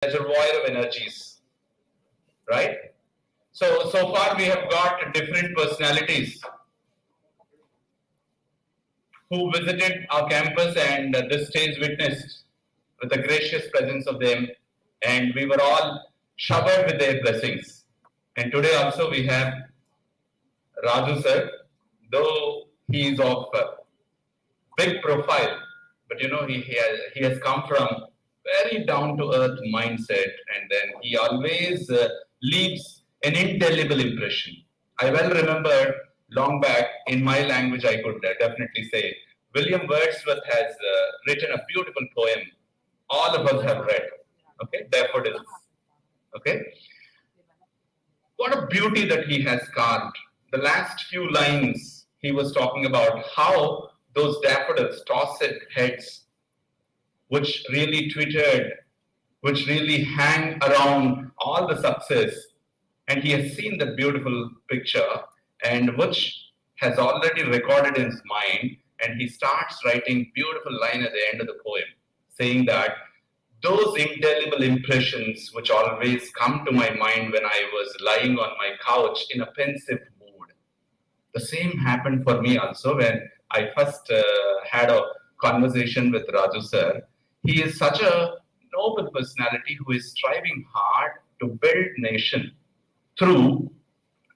reservoir of energies, right? So far we have got different personalities who visited our campus, and this stage witnessed with the gracious presence of them, and we were all showered with their blessings. And today also we have Raju sir, though he is of big profile, but he has come from very down to earth mindset, and then he always leaves an indelible impression. I well remember long back in my language, I could definitely say William Wordsworth has written a beautiful poem. All of us have read. Okay, daffodils. Okay, what a beauty that he has carved. The last few lines he was talking about how those daffodils tossed heads, which really twittered, which really hang around all the success. And he has seen that beautiful picture, and which has already recorded in his mind. And he starts writing beautiful line at the end of the poem, saying that those indelible impressions which always come to my mind when I was lying on my couch in a pensive mood. The same happened for me also when I first had a conversation with Raju sir. He is such a noble personality who is striving hard to build nation through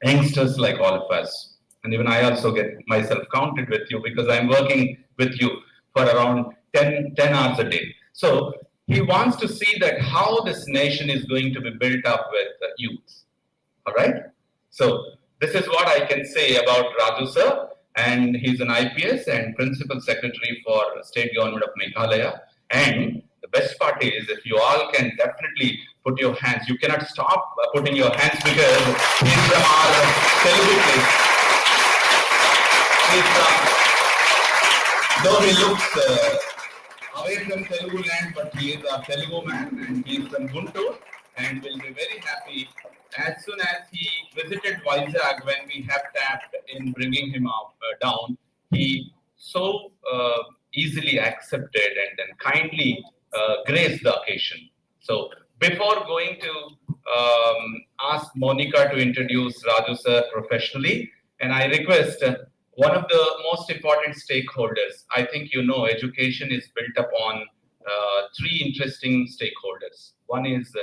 youngsters like all of us. And even I also get myself counted with you because I'm working with you for around 10 hours a day. So he wants to see that how this nation is going to be built up with youth. All right. So this is what I can say about Raju sir, and he's an IPS and Principal Secretary for State Government of Meghalaya. And the best part is, if you all can definitely put your hands, you cannot stop putting your hands because he's from our Telugu place. He's from, though he looks away from Telugu land, but he is a Telugu man, and he is from Guntur, and will be very happy as soon as he visited Vizag when we have tapped in bringing him up down. He so easily accepted and then kindly graced the occasion. So before going to ask Monica to introduce Raju sir professionally, and I request one of the most important stakeholders. I think you know education is built upon three interesting stakeholders. One is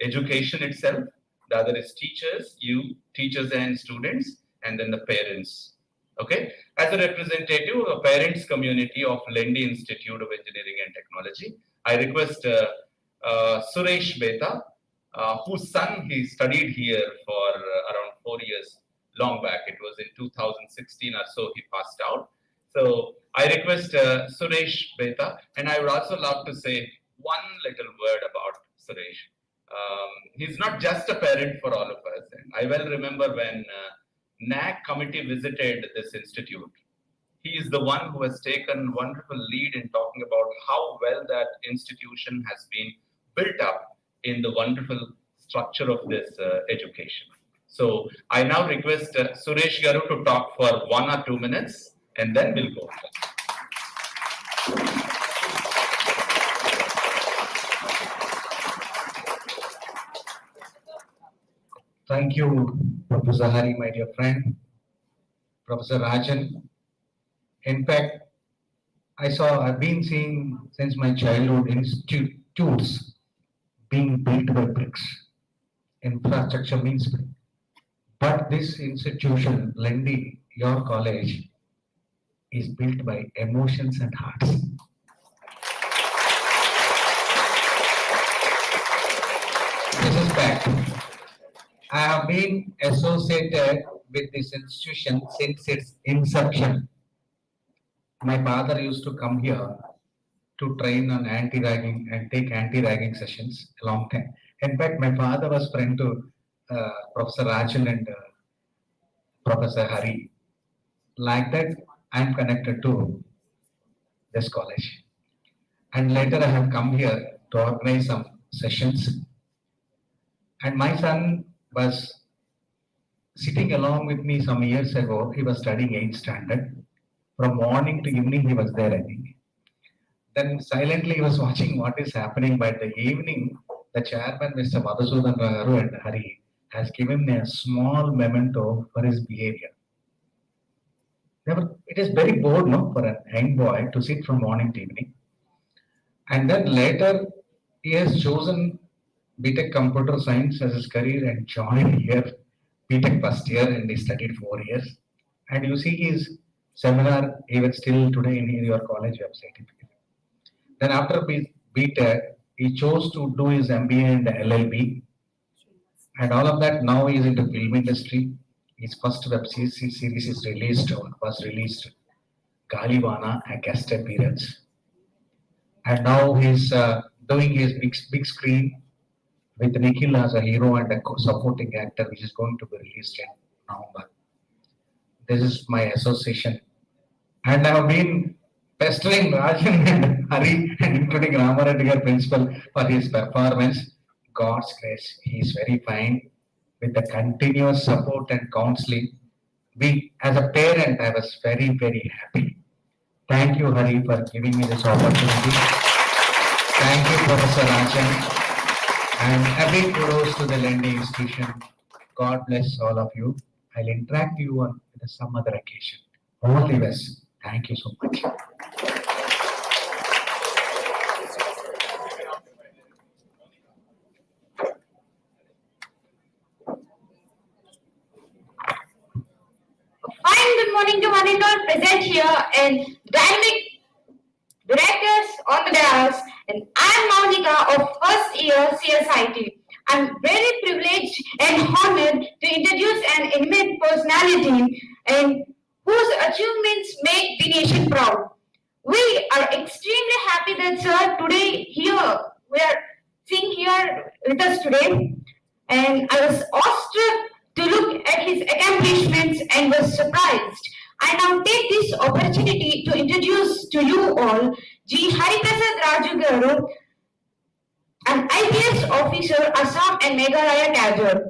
education itself, the other is teachers, teachers and students, and then the parents. Okay, as a representative of the parents community of Lendi Institute of Engineering and Technology, I request Suresh Beta, whose son he studied here for around 4 years, long back. It was in 2016 or so he passed out. So I request Suresh Beta, and I would also love to say one little word about Suresh. He's not just a parent for all of us. And I well remember when NAC committee visited this institute. He is the one who has taken wonderful lead in talking about how well that institution has been built up in the wonderful structure of this education. So I now request Suresh Garu to talk for 1 or 2 minutes, and then we'll go. Thank you, Professor Hari, my dear friend, Professor Rajan. In fact, I've been seeing since my childhood institutes being built by bricks. Infrastructure means brick. But this institution, Lendi, your college, is built by emotions and hearts. This is fact. I have been associated with this institution since its inception. My father used to come here to train on anti-ragging and take anti-ragging sessions a long time. In fact, my father was friend to Professor Raju and Professor Hari. Like that, I'm connected to this college. And later I have come here to organize some sessions. And my son was sitting along with me some years ago. He was studying 8th standard. From morning to evening, he was there, I think. Then silently he was watching what is happening. By the evening, the chairman, Mr. Madhusudan Garu and Hari, has given a small memento for his behavior. It is very bored, no, for a young boy to sit from morning to evening. And then later, he has chosen BTech Computer Science as his career and joined here BTech first year, and he studied 4 years. And you see his seminar even still today in your college website. Then after BTech, he chose to do his MBA and LLB. And all of that, now he is into film industry. His first web series is released, or was released, Galivana, a guest appearance. And now he's doing his big screen with Nikhil as a hero and a supporting actor, which is going to be released in November. This is my association. And I have been pestering Rajan and Hari and including Ramareddy, principal, for his performance. God's grace, he is very fine with the continuous support and counseling. As a parent, I was very, very happy. Thank you, Hari, for giving me this opportunity. Thank you, Professor Rajan. And a big kudos to the Lendi institution. God bless all of you. I'll interact you on some other occasion. All the best. Thank you so much. Fine, good morning to one and all present here and dynamic directors on the dais. And I'm Monica of first year CSIT. I'm very privileged and honored to introduce an eminent personality and whose achievements make the nation proud. We are extremely happy that sir today here we are seeing here with us today, and I was awestruck to look at his accomplishments and was surprised. I now take this opportunity to introduce to you all G. Prasad Raju Garu, an IPS officer, Assam and Meghalaya cadre.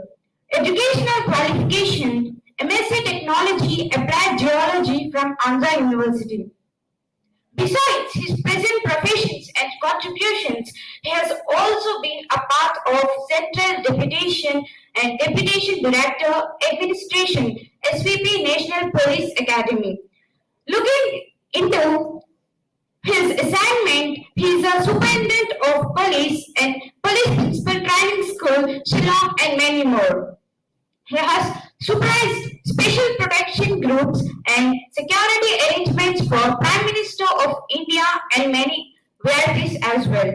Educational qualification, MSc Technology, Applied Geology from Andhra University. Besides his present professions and contributions, he has also been a part of Central Deputation and Deputation Director, Administration, SVP National Police Academy. Looking into his assignment, he is a superintendent of police and police principal training school, Shillong, and many more. He has supervised special protection groups and security arrangements for Prime Minister of India and many VIPs as well.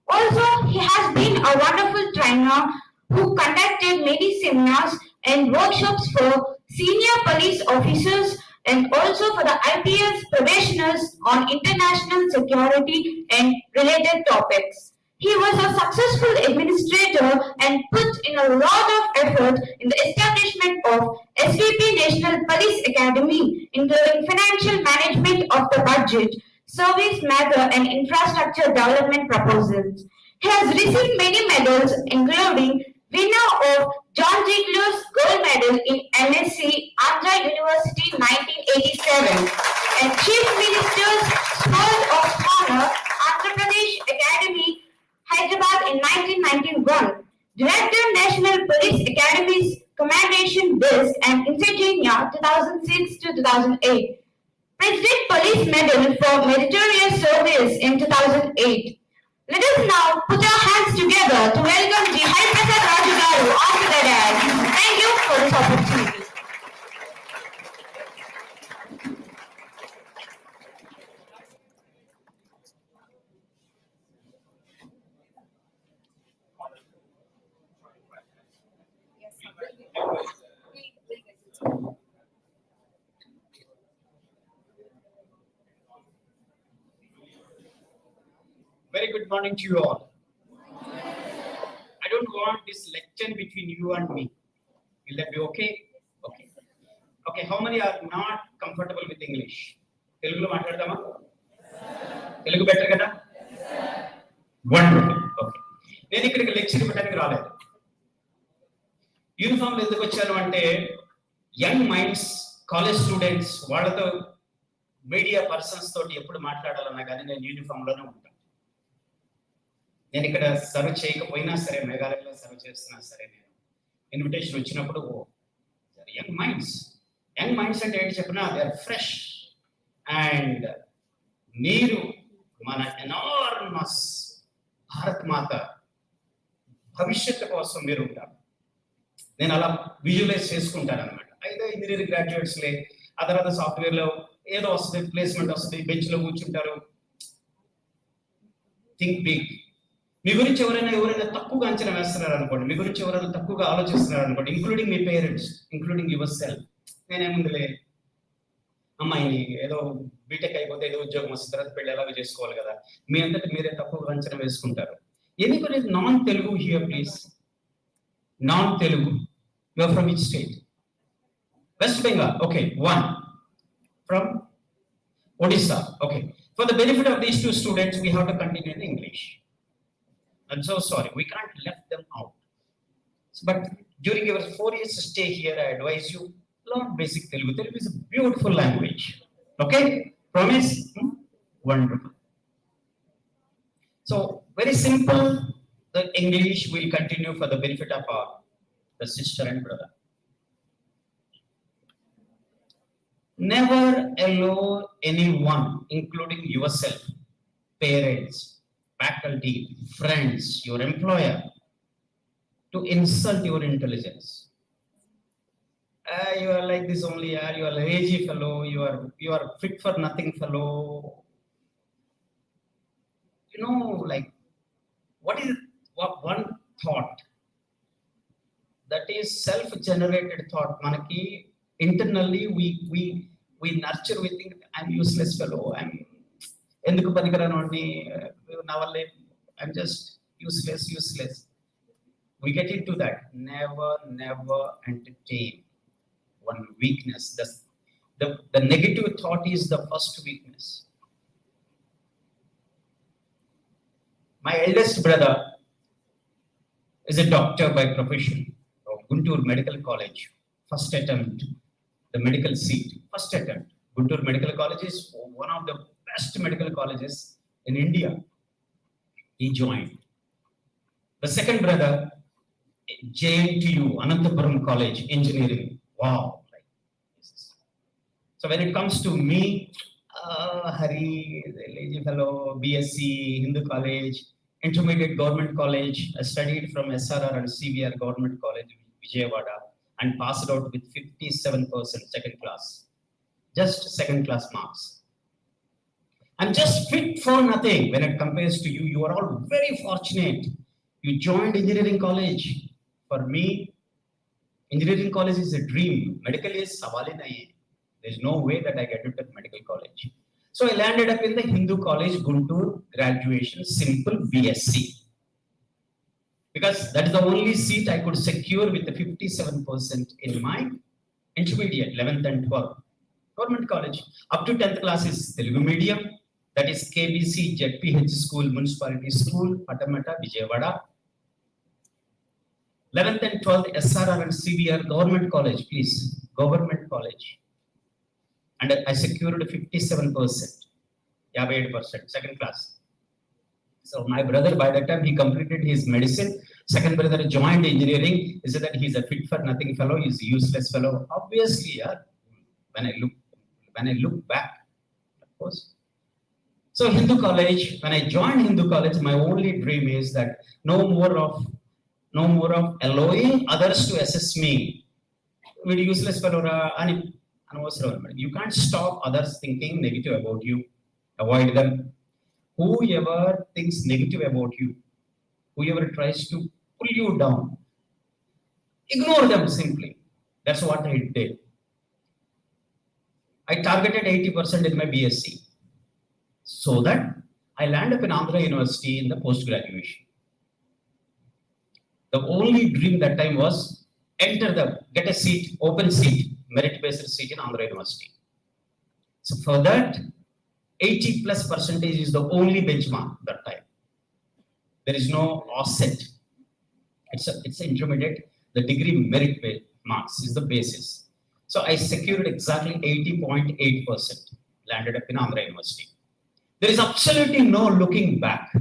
Also, he has been a wonderful trainer who conducted many seminars and workshops for senior police officers and also for the IPS professionals on international security and related topics. He was a successful administrator and put in a lot of effort in the establishment of SVP National Police Academy, including financial management of the budget, service matter and infrastructure development proposals. He has received many medals, including winner of John Ziegler's Gold Medal in MSc, Andhra University 1987, and Chief Minister's Sword of Honor, Andhra Pradesh Academy, Hyderabad in 1991, Director National Police Academy's Commendation Disc and Insignia 2006 to 2008, President Police Medal for Meritorious Service in 2008. Let us now put our hands together to welcome G. Prasad Raju Garu onto the dais. Thank you for this opportunity. Very good morning to you all. I don't want this lecture between you and me. Will that be okay? Okay. Okay, how many are not comfortable with English? Telugulo మాట్లాడదామా? Telugu better కదా? Wonderful. Okay. నేను ఇక్కడికి lecture ఇవ్వడానికి రాలేదు. Uniform ఎందుకు వచ్చాను అంటే young minds, college students వాళ్ళతో మీడియా పర్సన్స్ తోటి ఎప్పుడు మాట్లాడాలన్నా కానీ నేను యూనిఫామ్ లోనే ఉంటాను. నేను ఇక్కడ సర్వ్ చేయకపోయినా సరే, మేఘాలయలో సర్వ్ చేస్తున్నా సరే, నేను ఇన్విటేషన్ వచ్చినప్పుడు యంగ్ మైండ్స్ అంటే ఏంటి చెప్పినా దే ఆర్ ఫ్రెష్. అండ్ మీరు మన ఎనార్మస్ భారత్ మాత భవిష్యత్తు కోసం మీరు ఉంటారు. నేను అలా విజువలైజ్ చేసుకుంటాను అనమాట. అయితే ఇంజనీరింగ్ గ్రాడ్యుయేట్స్లే, ఆ తర్వాత సాఫ్ట్వేర్లో ఏదో వస్తుంది, ప్లేస్మెంట్ వస్తుంది, బెంచ్లో కూర్చుంటారు. Think big. మీ గురించి ఎవరైనా తక్కువగా అంచనా వేస్తున్నారు అనుకోండి, మీ గురించి ఎవరైనా తక్కువగా ఆలోచిస్తున్నారు అనుకోండి, ఇంక్లూడింగ్ మీ పేరెంట్స్, ఇంక్లూడింగ్ యువర్ సెల్ఫ్. నేనేముందులే, అమ్మాయిని ఏదో బీటెక్ అయిపోతే ఏదో ఉద్యోగం వస్తుంది, తర్వాత పెళ్ళి ఎలాగో చేసుకోవాలి కదా, మీ అంతటి మీరే తక్కువగా అంచనా వేసుకుంటారు. Anybody non Telugu here please? Non Telugu, you are from which state? West Bengal. Okay, one. From Odisha. Okay. For the benefit of these two students, we have to continue in English. I'm so sorry, we can't let them out. But during your 4 years stay here, I advise you learn basic Telugu. Telugu is a beautiful language. Okay? Promise? Wonderful. So very simple. The English will continue for the benefit of the sister and brother. Never allow anyone, including yourself, parents, faculty, friends, your employer, to insult your intelligence. You are like this only, you are lazy fellow, you are fit for nothing fellow. You know, like, what one thought that is self-generated thought. Manaki internally we nurture, we think I'm useless fellow, I'm enduku panikaranu, navalle I'm just useless. We get into that. Never entertain one weakness. The negative thought is the first weakness. My eldest brother is a doctor by profession of Guntur Medical College. First attempt, the medical seat. First attempt. Guntur Medical College is one of the best medical colleges in India. He joined. The second brother, JNTU, Anantapuram College, Engineering. Wow. So when it comes to me, Hari, lazy fellow, BSc, Hindu College, Intermediate Government College. I studied from SRR and CVR Government College, Vijayawada, and passed out with 57% second class. Just second class marks. I'm just fit for nothing when it compares to you. You are all very fortunate. You joined engineering college. For me, engineering college is a dream. Medical is savali nahi. There's no way that I get into medical college. So I landed up in the Hindu College, Guntur, graduation, simple BSc. Because that is the only seat I could secure with the 57% in my intermediate, 11th and 12th. Government college. Up to 10th class is Telugu medium. That is KBC, ZPH School, Municipality School, Patamata, Vijayawada. 11th and 12th, SRR and CVR, Government College, please. Government College. And I secured 57%, 58%, second class. So my brother, by that time, he completed his medicine. Second brother joined engineering. He said that he's a fit for nothing fellow, he's a useless fellow. Obviously, when I look back, of course. So Hindu College, when I joined Hindu College, my only dream is that no more of allowing others to assess me. With useless fellow, you can't stop others thinking negative about you. Avoid them. Whoever thinks negative about you, whoever tries to pull you down, ignore them simply. That's what I did. I targeted 80% in my BSc, so that I land up in Andhra University in the post-graduation. The only dream that time was get a seat, open seat, merit-based seat in Andhra University. So for that, 80+% is the only benchmark that time. There is no offset. It's intermediate. The degree merit marks is the basis. So I secured exactly 80.8%. Landed up in Andhra University. There is absolutely no looking back.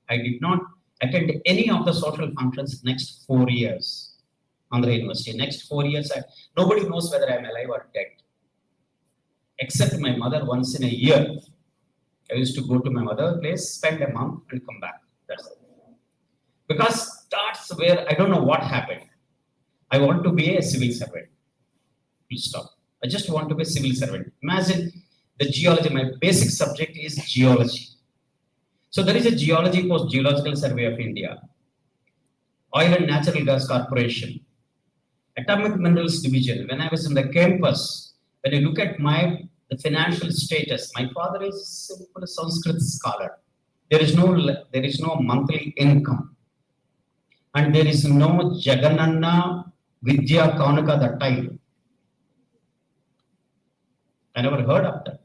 I did not attend any of the social functions next 4 years. Andhra University. Next 4 years, nobody knows whether I'm alive or dead. Except my mother once in a year. I used to go to my mother's place, spend a month and come back. That's it. Because that's where I don't know what happened. I want to be a civil servant. Full stop. I just want to be a civil servant. Imagine the geology, my basic subject is geology. So there is a geology post, Geological Survey of India, Oil and Natural Gas Corporation, Atomic Minerals Division. When I was in the campus, when you look at the financial status, my father is a simple Sanskrit scholar. There is no monthly income. And there is no Jagananna Vidya Kaunaka that time. I never heard of that.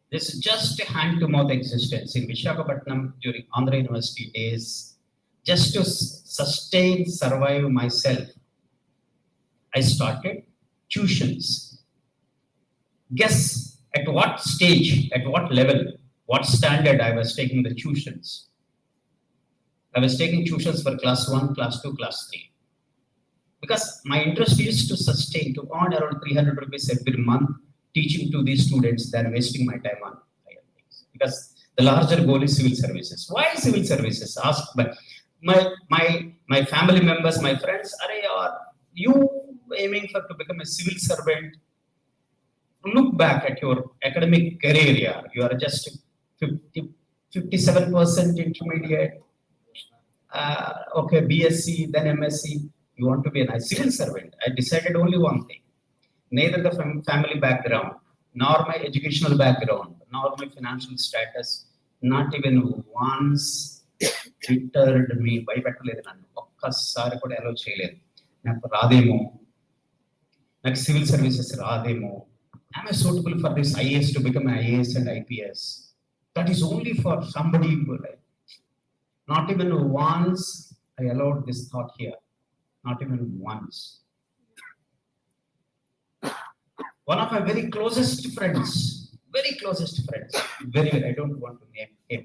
This is just a hand-to-mouth existence in Visakhapatnam during Andhra University days. Just to survive myself, I started tuitions. Guess at what stage, at what level, what standard I was taking the tuitions. I was taking tuitions for class 1, class 2, class 3. Because my interest is to sustain, to earn around 300 rupees every month teaching to these students than wasting my time on higher things. Because the larger goal is civil services. Why civil services? Asked by my family members, my friends, are you aiming to become a civil servant? Look back at your academic career. You are just 57% intermediate. Okay, BSc, then MSc. You want to be a civil servant. I decided only one thing. Neither the family background, nor my educational background, nor my financial status, not even once deterred me. భయపెట్టలేదు నన్ను ఒక్కసారి కూడా allow చేయలేదు. నాకు రాదేమో, నాకు civil services రాదేమో. Am I suitable for this IAS to become an IAS and IPS? That is only for somebody. Not even once I allowed this thought here. Not even once. One of my very closest friends, I don't want to name him.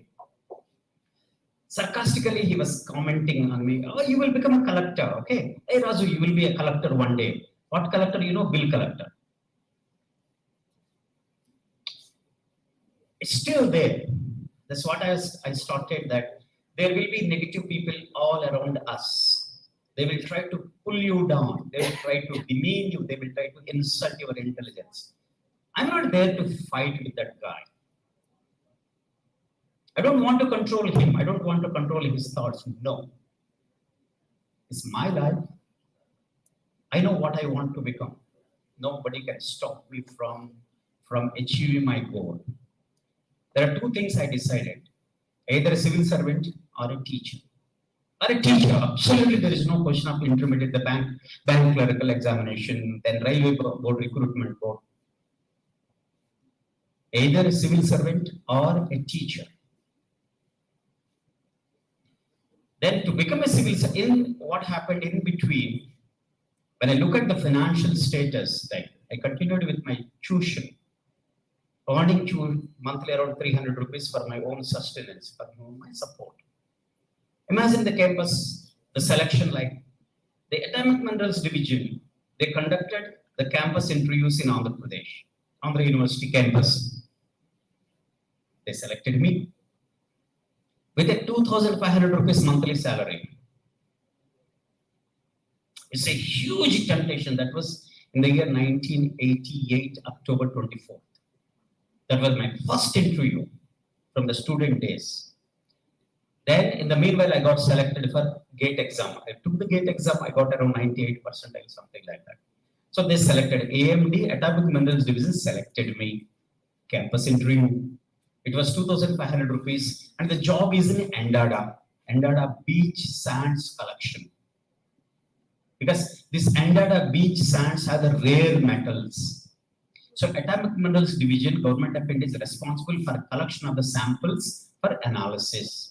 Sarcastically, he was commenting on me, oh, you will become a collector, okay? Hey, Raju, you will be a collector one day. What collector? You know, bill collector. It's still there. That's what I started, that there will be negative people all around us. They will try to pull you down. They will try to demean you. They will try to insult your intelligence. I'm not there to fight with that guy. I don't want to control him. I don't want to control his thoughts. No. It's my life. I know what I want to become. Nobody can stop me from achieving my goal. There are two things I decided. Either a civil servant or a teacher. Absolutely, there is no question of intermediate, the bank clerical examination, then railway board, recruitment board. Either a civil servant or a teacher. Then to become a civil servant, what happened in between, when I look at the financial status, like I continued with my tuition, earning monthly around 300 rupees for my own sustenance, for my support. Imagine the campus, the selection, like the Atomic Minerals Division, they conducted the campus interviews in Andhra Pradesh, Andhra University campus. They selected me with a 2,500 rupees monthly salary. It's a huge temptation. That was in the year 1988, October 24th. That was my first interview from the student days. Then, in the meanwhile, I got selected for GATE exam. I took the GATE exam. I got around 98%, something like that. So they selected AMD, Atomic Minerals Division, selected me. Campus interview. It was 2,500 rupees, and the job is in Endada beach sands collection. Because this Endada beach sands are the rare metals. So, Atomic Minerals Division, Government of India, is responsible for collection of the samples for analysis.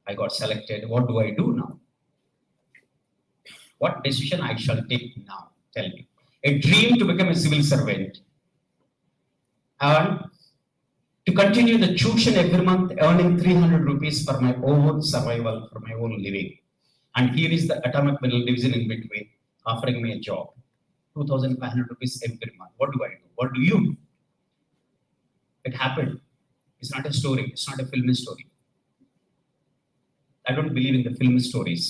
I got selected. What do I do now? What decision I shall take now? Tell me. A dream to become a civil servant. And to continue the tuition every month, earning 300 rupees for my own survival, for my own living. And here is the atomic mineral division in between, offering me a job. 2,500 rupees every month. What do I do? What do you do? It happened. It's not a story. It's not a film story. I don't believe in the film stories.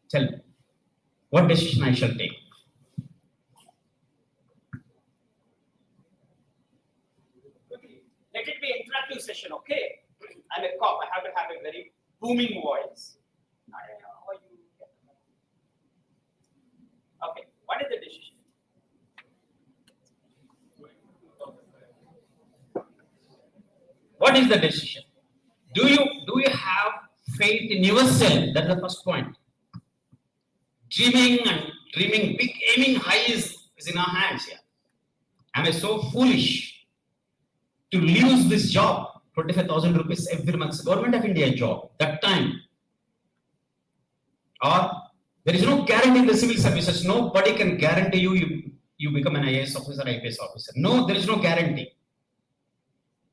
Tell me, what decision I shall take? Let it be interactive session, okay? I'm a cop. I have to have a very booming voice. How are you? Okay, what is the decision? What is the decision? Do you have faith in yourself? That's the first point. Dreaming big, aiming high is in our hands here. Am I so foolish to lose this job? 25,000 rupees every month, Government of India job, that time. Or there is no guarantee in the civil services. Nobody can guarantee you become an IAS officer, IPS officer. No, there is no guarantee.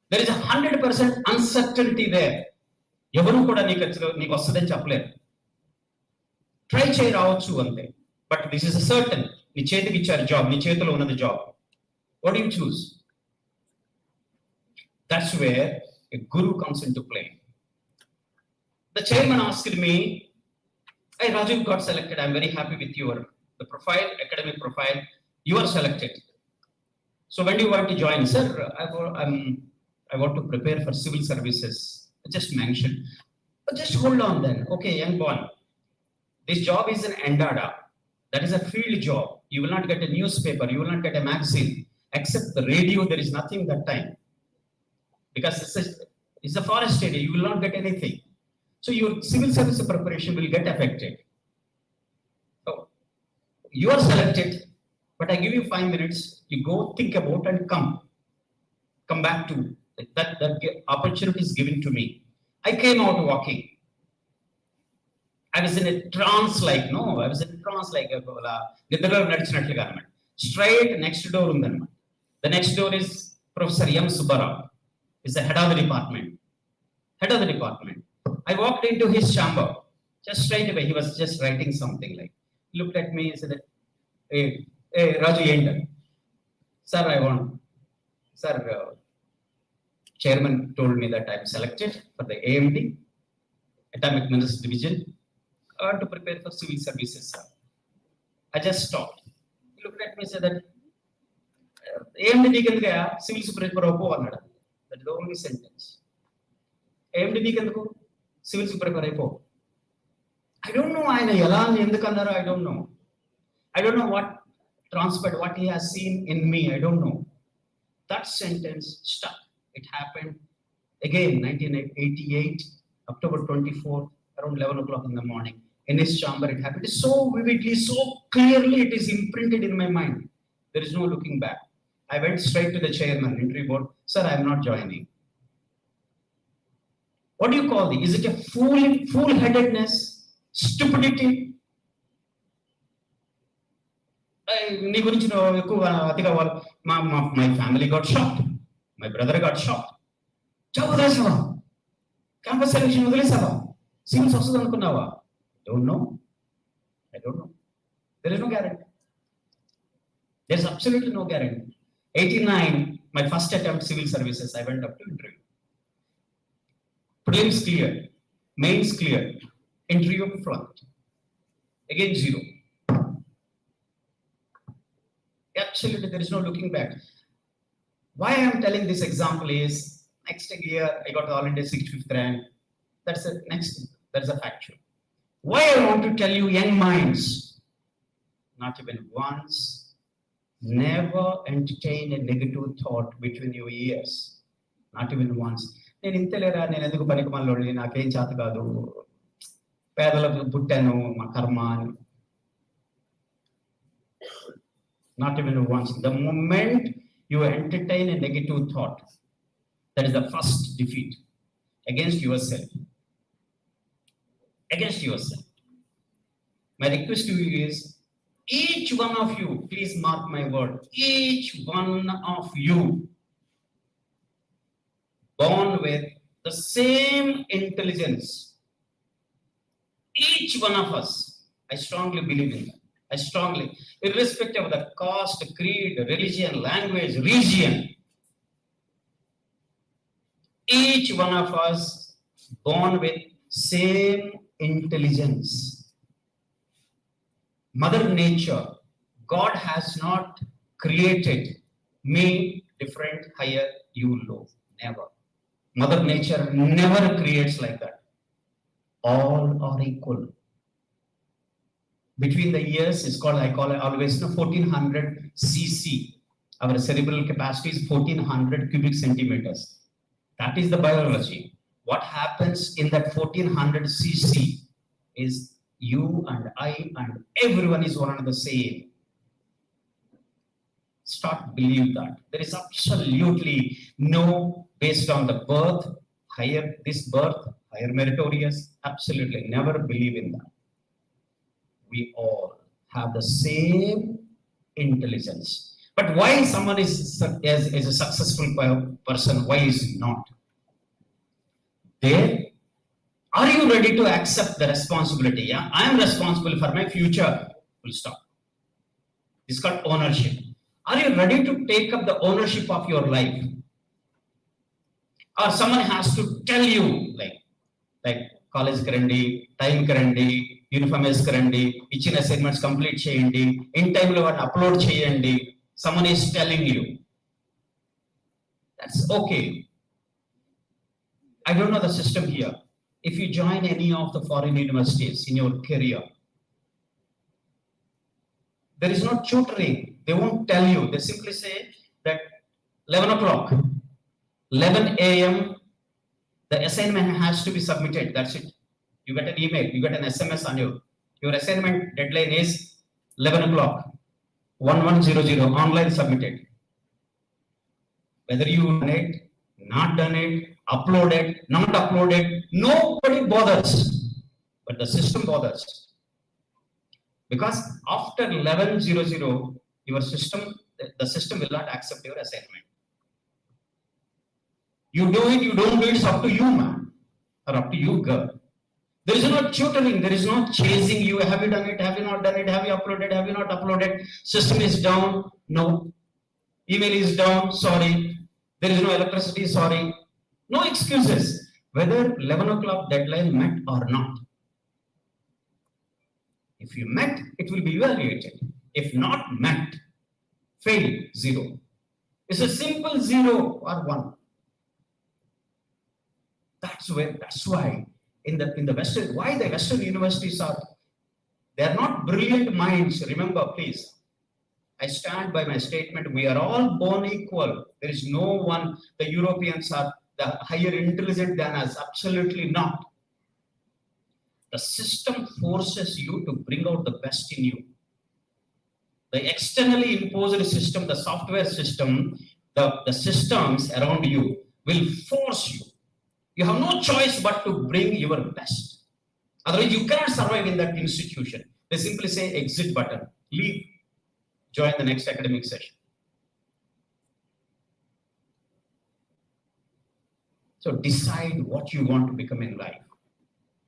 There is 100% uncertainty there. ఎవరు కూడా నీకు వస్తుందని చెప్పలేరు. Try చేయి రావచ్చు అంతే. But this is certain. నీ చేతికి ఇచ్చారు జాబ్, నీ చేతిలో ఉన్నది job. What you choose? That's where a guru comes into play. The chairman asked me, "Hey Raju, got selected. I'm very happy with your profile, academic profile. You are selected. So when do you want to join, sir? I want to prepare for civil services." I just mentioned. Just hold on then. Okay, young boy. This job is an endada. That is a field job. You will not get a newspaper. You will not get a magazine. Except the radio, there is nothing that time. Because it's a forest area, you will not get anything. So your civil service preparation will get affected. So you are selected, but I give you 5 minutes. You go think about and come back to that opportunity is given to me. I came out walking. I was in a trance like straight next door undannama. The next door is Professor M. Subbarao. Is the head of the department. I walked into his chamber. Just straight away, he was just writing something like, looked at me and said, hey Raju, Yenda. Sir, chairman told me that I'm selected for the AMD, Atomic Minerals Division. I want to prepare for civil services, sir. I just stopped. He looked at me and said that, AMD nikendukaya civil super opo annadu. That is the only sentence. AMD నీకెందుకు civil super అయిపో. I don't know ఆయన ఎలా ఎందుకు అన్నారో I don't know. I don't know what transpired, what he has seen in me. I don't know. That sentence stuck. It happened again 1988, October 24th, around 11 o'clock in the morning. In his chamber, it happened so vividly, so clearly, it is imprinted in my mind. There is no looking back. I went straight to the chairman, entry board. Sir, I am not joining. What do you call it? Is it a fool-headedness? Stupidity? My family got shocked. My brother got shocked. Campus selection వదిలేసావా? Civils వస్తుంది అనుకున్నావా? I don't know. There is no guarantee. There is absolutely no guarantee. 89, my first attempt civil services, I went up to interview. Prelims clear, mains clear, interview flunked. Again 0. Absolutely, there is no looking back. Why I am telling this example is, next year I got all India 65th rank. That's a factual. Why I want to tell you, young minds, not even once, never entertain a negative thought between your ears. Not even once. నేను ఇంతలేరా, నేను ఎందుకు పనికి మనలోని, నాకేం చేత కాదు, పేదలకు పుట్టాను, మా కర్మ అని. Not even once. The moment you entertain a negative thought, that is the first defeat against yourself. My request to you is, each one of you, please mark my word, each one of you born with the same intelligence. Each one of us, I strongly believe in that. I strongly, irrespective of the caste, creed, religion, language, region, each one of us born with same intelligence. Mother Nature, God has not created me different, higher, you low. Never. Mother Nature never creates like that. All are equal. Between the ears is called, I call it always 1400 cc. Our cerebral capacity is 1400 cubic centimeters. That is the biology. What happens in that 1400 cc is you and I and everyone is one and the same. Start believe that. There is absolutely no, based on the birth, higher meritorious, absolutely never believe in that. We all have the same intelligence. But why someone is a successful person, why is he not? There, are you ready to accept the responsibility? Yeah, I am responsible for my future. Full stop. It's called ownership. Are you ready to take up the ownership of your life? Or someone has to tell you, like college karandi, time karandi, uniform karandi, ichina assignments complete cheyandi, in time lo upload cheyandi. Someone is telling you. That's okay. I don't know the system here. If you join any of the foreign universities in your career, there is no tutoring. They won't tell you. They simply say that 11 o'clock, 11 a.m., the assignment has to be submitted. That's it. You get an email, you get an SMS on you. Your assignment deadline is 11 o'clock, 1100, online submitted. Whether you done it, not done it, uploaded, not uploaded, nobody bothers. But the system bothers. Because after 1100, your system, the system will not accept your assignment. You do it, you don't do it, it's up to you, man, or up to you, girl. There is no tutoring, there is no chasing you. Have you done it? Have you not done it? Have you uploaded? Have you not uploaded? System is down, no. Email is down, sorry. There is no electricity, sorry. No excuses. Whether 11 o'clock deadline met or not. If you met, it will be evaluated. If not met, fail, 0. It's a simple 0 or 1. That's why in the Western, why the Western universities are, they are not brilliant minds. Remember, please, I stand by my statement. We are all born equal. There is no one, the Europeans are the higher intelligent than us. Absolutely not. The system forces you to bring out the best in you. The externally imposed system, the software system, the systems around you will force you. You have no choice but to bring your best. Otherwise, you cannot survive in that institution. They simply say exit button, leave, join the next academic session. So decide what you want to become in life.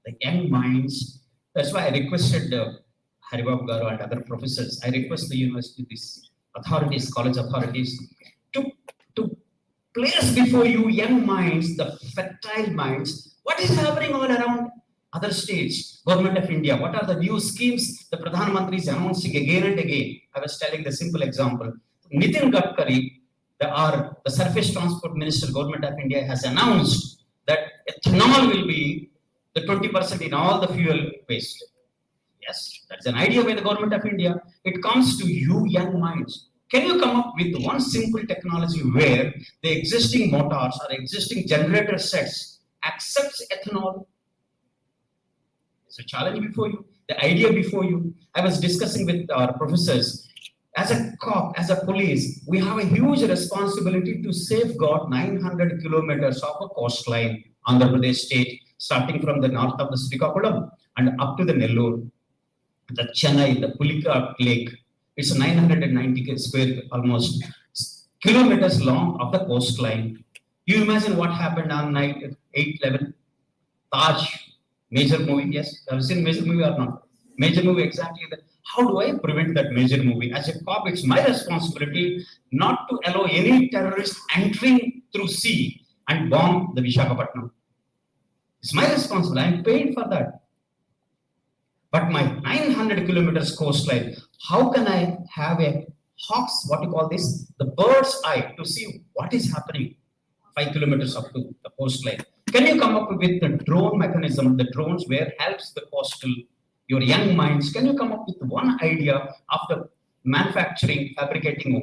The young minds, that's why I requested Haribabu Garu and other professors, I request the university, these authorities, college authorities, to place before you young minds, the fertile minds, what is happening all around other states, government of India, what are the new schemes the Pradhan Mantri is announcing again and again. I was telling the simple example. Nitin Gadkari, the Surface Transport Minister, government of India, has announced that ethanol will be the 20% in all the fuel waste. Yes, that's an idea by the government of India. It comes to you young minds. Can you come up with one simple technology where the existing motors or existing generator sets accepts ethanol? It's a challenge before you, the idea before you. I was discussing with our professors. As a cop, as a police, we have a huge responsibility to safeguard 900 kilometers of a coastline, Andhra Pradesh state, starting from the north of the Srikakulam and up to the Nellore, the Chennai, the Pulika Lake. It's 990 square, almost kilometers long of the coastline. You imagine what happened on night 8/11? Taj, major movie, yes. Have you seen major movie or not? Major movie, exactly that. How do I prevent that major movie? As a cop, it's my responsibility not to allow any terrorist entering through sea and bomb the Vishakhapatnam. It's my responsibility. I'm paid for that. But my 900 kilometers coastline, how can I have a hawk's, what you call this, the bird's eye to see what is happening 5 kilometers up to the coastline? Can you come up with the drone mechanism, the drones where helps the coastal, your young minds? Can you come up with one idea after manufacturing, fabricating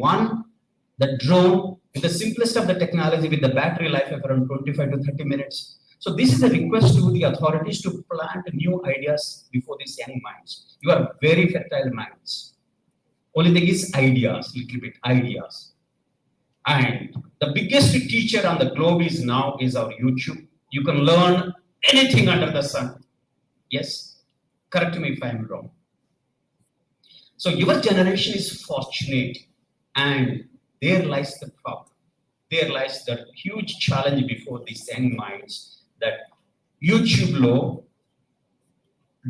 the drone with the simplest of the technology with the battery life of around 25 to 30 minutes? So this is a request to the authorities to plant new ideas before these young minds. You are very fertile minds. Only thing is ideas, little bit ideas. And the biggest teacher on the globe is now is our YouTube. You can learn anything under the sun. Yes? Correct me if I am wrong. So your generation is fortunate, and there lies the problem. There lies the huge challenge before these young minds that YouTube లో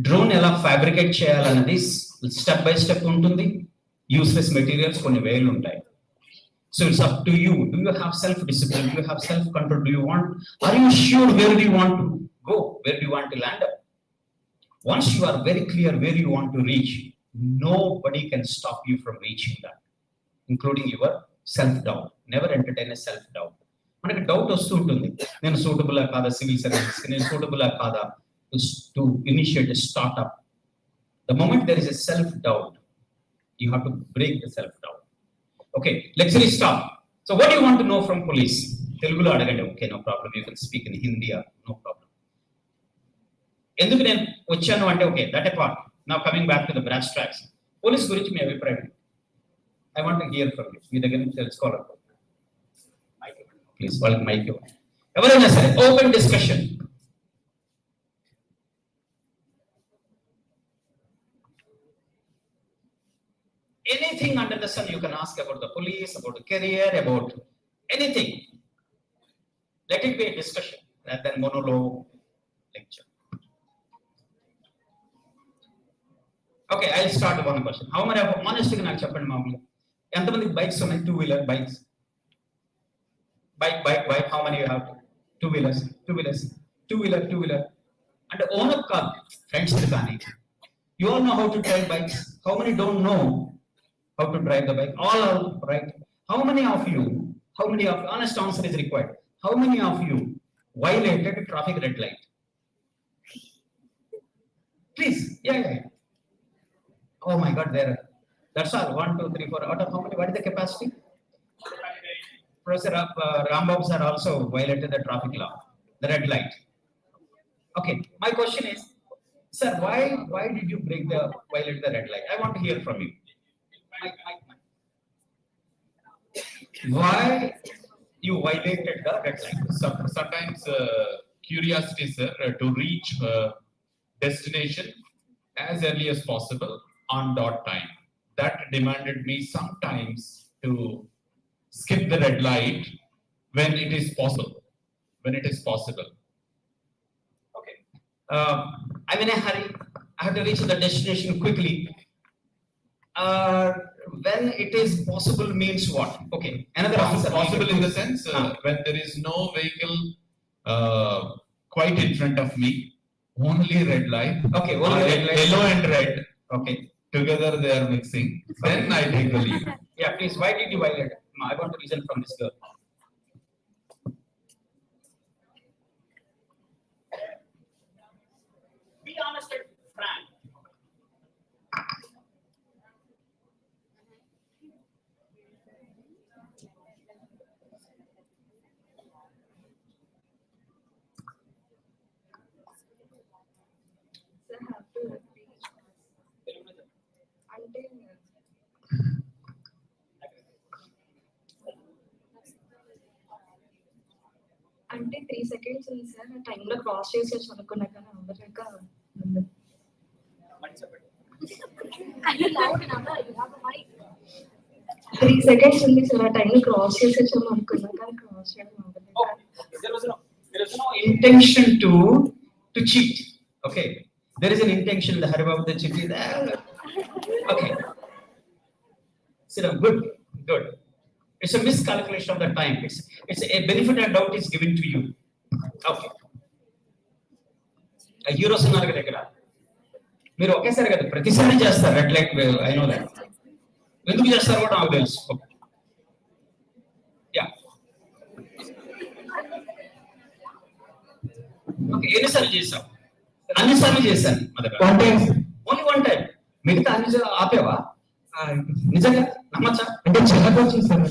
drone ఎలా fabricate చేయాలన్నది step by step ఉంటుంది. Useless materials కొన్ని వేలు ఉంటాయి. So it's up to you. Do you have self-discipline? Do you have self-control? Are you sure where do you want to go? Where do you want to land up? Once you are very clear where you want to reach, nobody can stop you from reaching that, including your self-doubt. Never entertain a self-doubt. మనకి doubt వస్తూ ఉంటుంది, నేను suitable కాదా civil service, నేను suitable కాదా to initiate startup. The moment there is a self doubt, you have to break the self doubt. Okay, let's stop. So what you want to know from police? తెలుగులో అడగండి. Okay, no problem. You can speak in Hindi, no problem. ఎందుకు నేను వచ్చాను అంటే, okay, that a part. Now coming back to the brass tracks. Police గురించి మీ అభిప్రాయం? I want to hear from you. మీ దగ్గర నుంచి తెలుసుకోవాలి. ప్లీజ్ వాళ్ళకి మైక్ ఇవ్వండి. ఎవరైనా సరే, open discussion. Anything under the sun you can ask about the police, about the career, about anything. Let it be a discussion rather than monologue lecture. Okay, I'll start with one question. How many of honestly నాకు చెప్పండి, మామూలుగా ఎంతమంది bikes ఉన్నాయి? 2-wheeler bikes. Bike. How many you have? 2-wheelers. 2-wheeler. And own up car, friends కానీ. You all know how to drive bikes. How many don't know how to drive the bike? All are right. How many of you, honest answer is required. How many of you violated traffic red light? Please, yeah. Oh my God, that's all. 1, 2, 3, 4. Out of how many? What is the capacity? Professor Rambab sir also violated the traffic law, the red light. Okay, my question is, sir, why did you violate the red light? I want to hear from you. Why you violated the red light? Sometimes curiosity, sir, to reach destination as early as possible on dot time. That demanded me sometimes to skip the red light when it is possible. Okay. I'm in a hurry. I have to reach the destination quickly. When it is possible means what? Okay. Another answer. Possible in the sense when there is no vehicle quite in front of me, only red light. Okay, only red light. Yellow and red. Okay. Together they are mixing. Then I take the lead. Yeah, please. Why did you violate? I want to listen from this girl. Be honest and frank. అంటే 3 seconds ఉంది sir. ఆ టైంలో cross చేసేసి అనుకున్నా కానీ అవ్వలేక 3 seconds ఉంది sir. ఆ టైంలో క్రాస్ చేసేసాము అనుకున్నా కానీ క్రాస్ చేయడం అవ్వలేదు. there was no intention to cheat. Okay, there is an intention. The Haribab the cheat. Okay, sit down. Good. It's a miscalculation of the time. It's a benefit and doubt is given to you. Okay. A heroes ఉన్నారు కదా ఇక్కడ మీరు ఒకేసారి కదా ప్రతిసారి చేస్తారు red light I know that ఎందుకు చేస్తారు కూడా నాకు తెలుసు యా ఓకే ఎన్నిసార్లు చేసావు అన్నిసార్లు చేశాను ఓన్లీ వన్ టైం మిగతా అన్ని ఆపేవా నిజంగా నమ్మచ్చా అంటే చిన్నగా చూసాను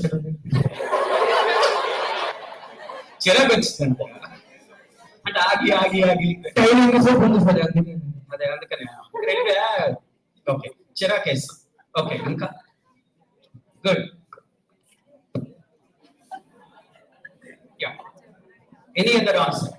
చిరాకు వచ్చింది అంటే ఆగి టైమింగ్ ఉంది సార్ అందుకే అదే అందుకనే ఓకే చిరాకేస్తాం ఓకే ఇంకా good yeah any other answer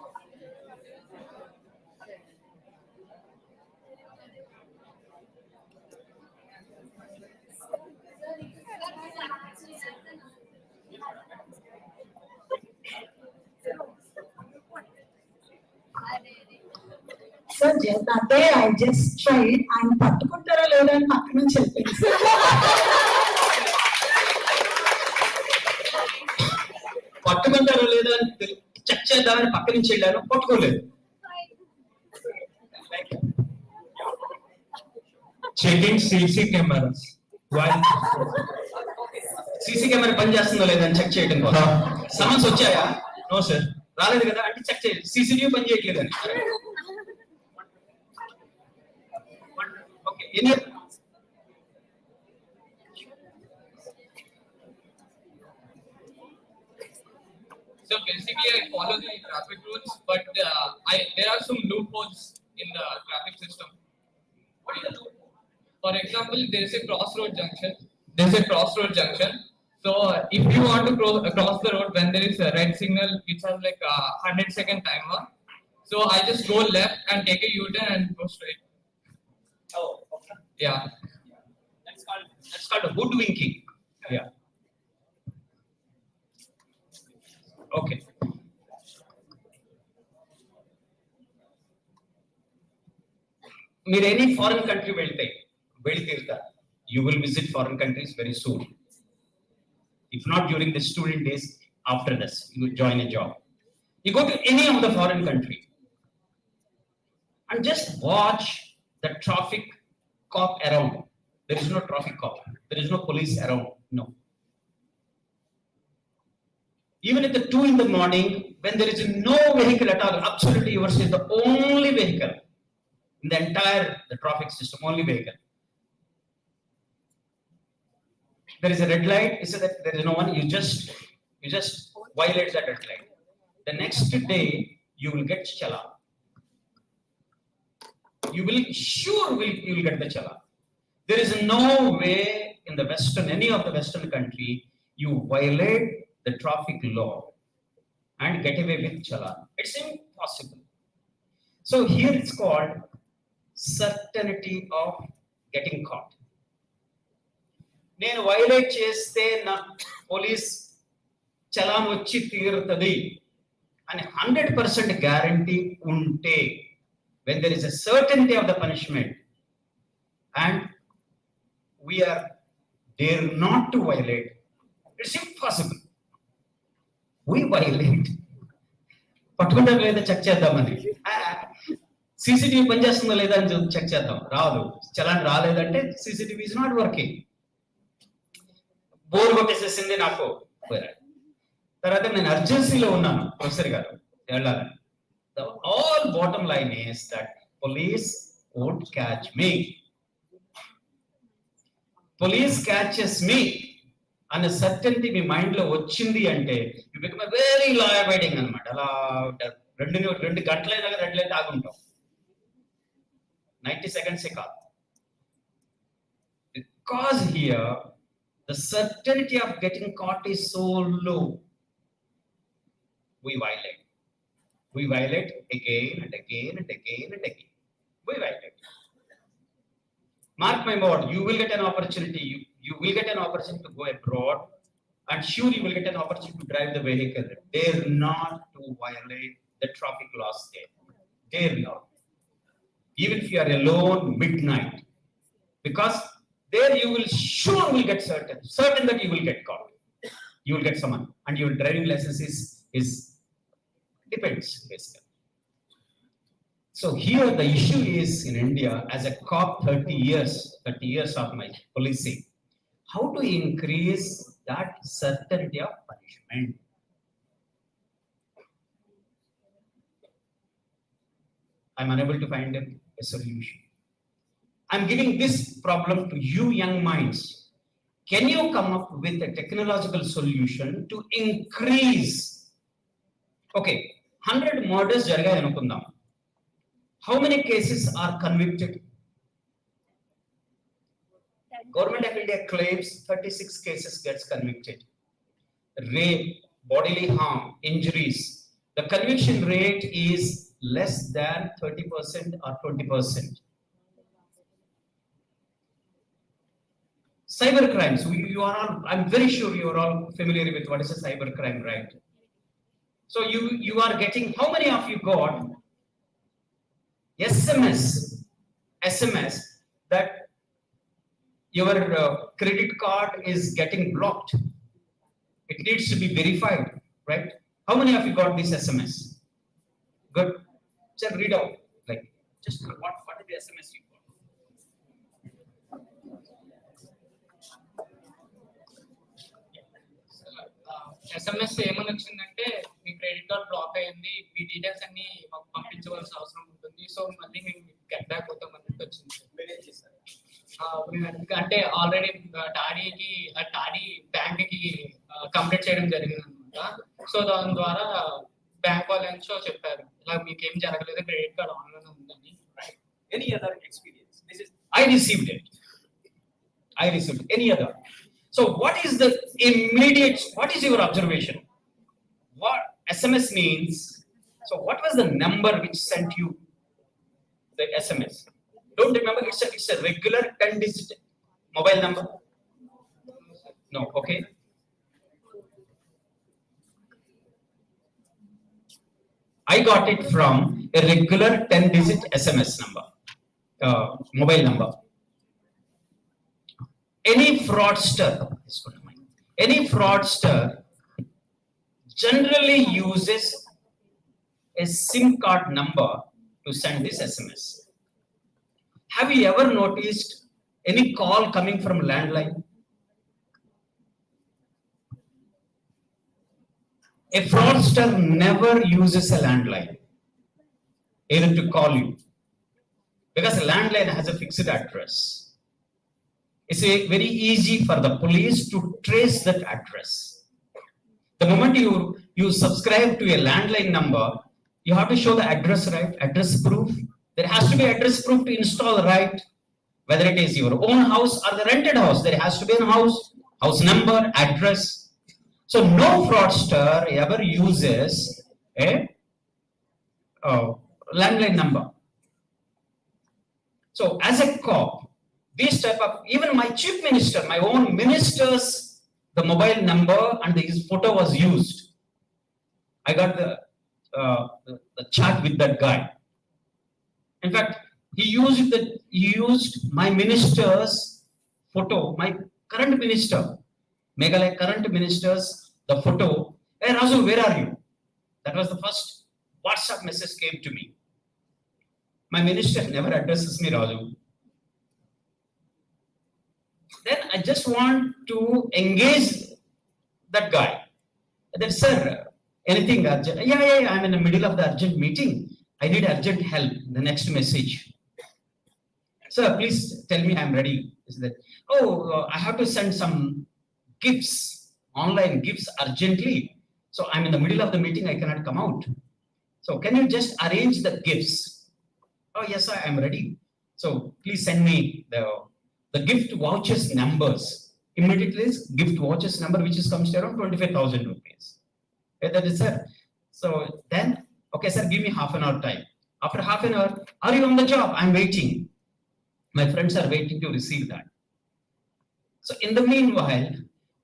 Sir, that day I just tried and పట్టుకుంటారా లేదా అని పక్క నుంచి చెప్పింది పట్టుకుంటారో లేదా అని చెక్ చేద్దామని పక్క నుంచి వెళ్ళాను పట్టుకోలేదు checking CC cameras CC camera పని చేస్తుందో లేదా అని చెక్ చేయడం కోసం సమన్స్ వచ్చాయా నో సార్ రాలేదు కదా అంటే చెక్ చేయాలి సీసీటీవీ పని చేయట్లేదని ఓకే ఎన్ని So basically, I follow the traffic rules, but there are some loopholes in the traffic system. What is the loophole? For example, there is a crossroad junction. So if you want to cross the road when there is a red signal, which has like a 100-second timer, so I just go left and take a U-turn and go straight. oh okay Yeah. that's called hoodwinking yeah okay మీరు any foreign country వెళ్ళి తీరుతారు you will visit foreign countries very soon if not during the student days after this you join a job you go to any of the foreign country and just watch the traffic cop around there is no traffic cop there is no police around no even at the 2 in the morning when there is no vehicle at all absolutely yours is the only vehicle in the entire the traffic system only vehicle there is a red light is that there is no one you just violate that red light the next day you will get challan you will get the challan there is no way in the western any of the western country you violate the traffic law and get away with challan it's impossible so here it's called certainty of getting caught నేను violate చేస్తే నా police challan వచ్చి తీరుతుంది అని 100% guarantee ఉంటే when there is a certainty of the punishment and we are dare not to violate it's impossible we violate పట్టుకుంటారు లేదా check చేద్దామని సీసీటీవీ పనిచేస్తుందో లేదా అని చెక్ చేద్దాం రాదు చలాన్ రాలేదంటే CCTV is not working bore కొట్టేసేసింది నాకు తర్వాత నేను అర్జెన్సీలో ఉన్నాను ప్రొఫెసర్ గారు వెళ్ళాలని all bottom line is that police won't catch me police catches me అనే సర్టెనిటీ మీ మైండ్ లో వచ్చింది అంటే you become very law abiding అన్నమాట అలా 2 గంటలైనా రెడ్ లైట్ ఆగుంటాం 90 seconds కాదు because here the certainty of getting caught is so low we violate again and again and again and again we violate mark my word you will get an opportunity you will get an opportunity to go abroad and sure you will get an opportunity to drive the vehicle. Dare not to violate the traffic laws there. Dare not. Even if you are alone midnight, because there you will get certain that you will get caught. You will get someone, and your driving license is depends basically. So here the issue is in India, as a cop 30 years of my policing, how to increase that certainty of punishment. I'm unable to find a solution. I'm giving this problem to you young minds. Can you come up with a technological solution to increase? Okay, 100 murders jaragayi anukundam. How many cases are convicted? Government of India claims 36 cases gets convicted. Rape, bodily harm, injuries. The conviction rate is less than 30% or 20%. Cyber crimes, you are all, I'm very sure you are all familiar with what is a cyber crime, right? So you are getting, how many of you got SMS that your credit card is getting blocked? It needs to be verified, right? How many of you got this SMS? Good. Just read out, like, just what is the SMS you got? SMS ఏమని వచ్చిందంటే మీ credit card block అయ్యింది, మీ details అన్ని మాకు పంపించవలసిన అవసరం ఉంటుంది, so మళ్ళీ మేము get back అవుతాం అన్నట్టు వచ్చింది. అంటే ఆల్రెడీ టాడీ బ్యాంక్ కి కంప్లీట్ చేయడం జరిగింది అనమాట. సో దాని ద్వారా బ్యాంక్ వాళ్ళ చెప్పారు ఇలా మీకు ఏం జరగలేదు, క్రెడిట్ కార్డ్ ఆన్లైన్ ఉందని. Any other experience? I received it. Any other? So what is the immediate, what is your observation? What SMS means? So what was the number which sent you the SMS? Don't remember, it's a regular 10-digit mobile number. No, okay. I got it from a regular 10-digit SMS number, mobile number. Any fraudster generally uses a SIM card number to send this SMS. Have you ever noticed any call coming from landline? A fraudster never uses a landline either to call you, because a landline has a fixed address. It's very easy for the police to trace that address. The moment you subscribe to a landline number, you have to show the address, right? Address proof. There has to be address proof to install, right? Whether it is your own house or the rented house, there has to be a house number, address. So no fraudster ever uses a landline number. So as a cop, this type of, even my chief minister, my own ministers, the mobile number and his photo was used. I got the chat with that guy. In fact, he used my minister's photo, my current minister, Meghalaya current minister's the photo. Hey Raju, where are you? That was the first WhatsApp message came to me. My minister never addresses me Raju. Then I just want to engage that guy. Then, sir, anything urgent? Yeah, I'm in the middle of the urgent meeting. I need urgent help. The next message. Sir, please tell me I'm ready. Is that, I have to send some gifts, online gifts urgently. So I'm in the middle of the meeting, I cannot come out. So can you just arrange the gifts? Oh, yes, sir, I'm ready. So please send me the gift vouchers numbers. Immediately, gift vouchers number, which comes to around 25,000 rupees. That is, sir. So then, okay, sir, give me half an hour time. After half an hour, are you on the job? I'm waiting. My friends are waiting to receive that. So in the meanwhile,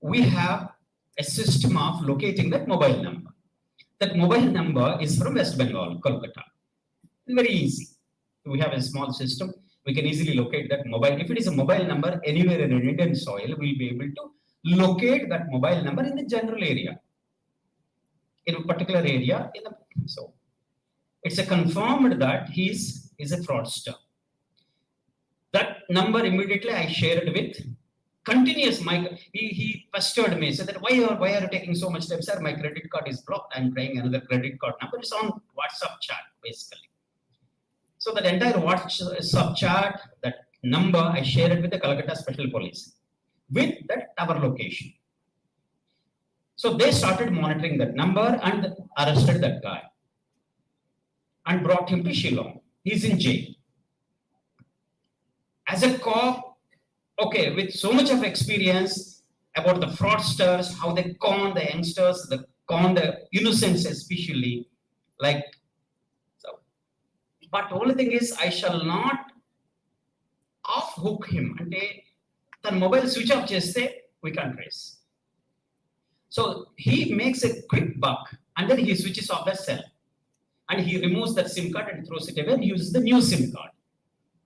we have a system of locating that mobile number. That mobile number is from West Bengal, Kolkata. Very easy. We have a small system. We can easily locate that mobile. If it is a mobile number anywhere in an Indian soil, we'll be able to locate that mobile number in the general area, in a particular area. So it's a confirmed that he is a fraudster. That number immediately I shared with continuous. He pestered me, said that why are you taking so much time, sir? My credit card is blocked. I'm trying another credit card number. It's on WhatsApp chat basically. So that entire WhatsApp chat, that number I shared it with the Calcutta Special Police with that tower location. So they started monitoring that number and arrested that guy and brought him to Shillong. He's in jail. As a cop, okay, with so much of experience about the fraudsters, how they con the youngsters, con the innocents especially, like, so. But only thing is, I shall not off-hook him. Ante, the mobile switch off cheste, we can't trace. So he makes a quick buck and then he switches off the cell. And he removes that SIM card and throws it away and uses the new SIM card.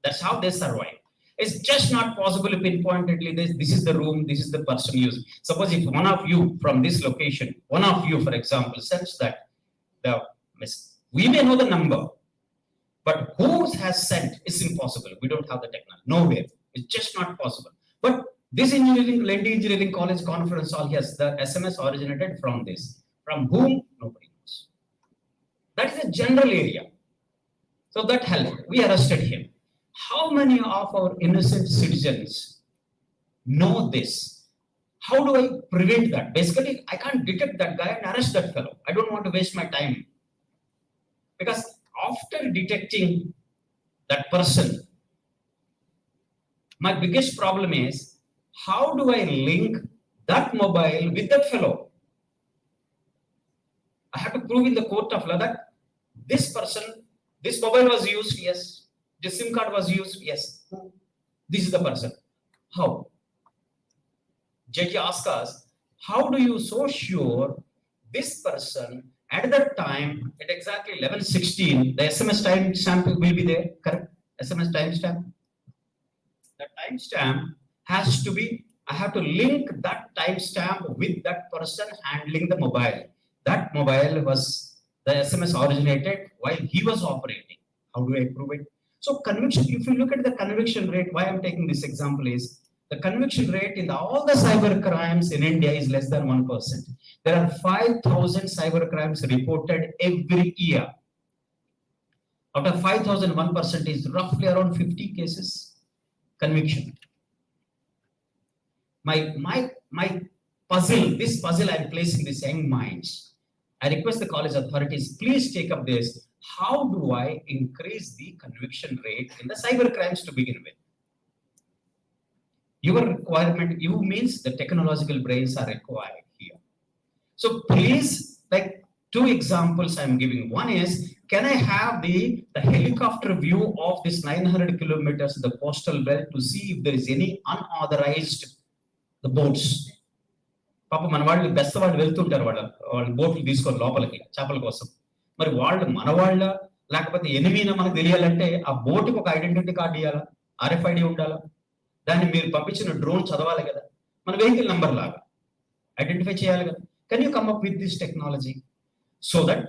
That's how they survive. It's just not possible to pinpointedly this is the room, this is the person used. Suppose if one of you from this location, one of you, for example, sends that we may know the number, but who has sent is impossible. We don't have the technology. Nowhere. It's just not possible. But this Lendi Engineering College conference hall, yes, the SMS originated from this. From whom? Nobody knows. That is a general area. So that helped. We arrested him. How many of our innocent citizens know this? How do I prevent that? Basically, I can't detect that guy and arrest that fellow. I don't want to waste my time. Because after detecting that person, my biggest problem is, how do I link that mobile with that fellow? I have to prove in the court of law that this person, this mobile was used, yes. This SIM card was used, yes. This is the person. How? Judge asked us, how do you so sure this person at that time, at exactly 11:16, the SMS timestamp will be there, correct? SMS timestamp. The timestamp has to be, I have to link that timestamp with that person handling the mobile. That mobile was, the SMS originated while he was operating. How do I prove it? So conviction, if you look at the conviction rate, why I'm taking this example is, the conviction rate in all the cyber crimes in India is less than 1%. There are 5,000 cyber crimes reported every year. Out of 5,000, 1% is roughly around 50 cases conviction. My puzzle, this puzzle I'm placing these young minds. I request the college authorities, please take up this. How do I increase the conviction rate in the cyber crimes to begin with? Your requirement, you means the technological brains are required here. So please, like 2 examples I'm giving. One is, can I have the helicopter view of this 900 kilometers, the coastal belt, to see if there is any unauthorized the boats? పాప మన వాళ్ళు బెస్త వాళ్ళు వెళ్తుంటారు, వాళ్ళు బోట్లు తీసుకొని లోపలికి చేపల కోసం. మరి వాళ్ళు మన వాళ్ళ లేకపోతే ఎనిమినా మనకు తెలియాలంటే ఆ బోటుకి ఒక ఐడెంటిటీ కార్డు ఇవ్వాలా, RFID ఉండాలా, దాన్ని మీరు పంపించిన డ్రోన్ చదవాలి కదా, మన వెహికల్ నంబర్ లాగా ఐడెంటిఫై చేయాలి కదా. Can you come up with this technology so that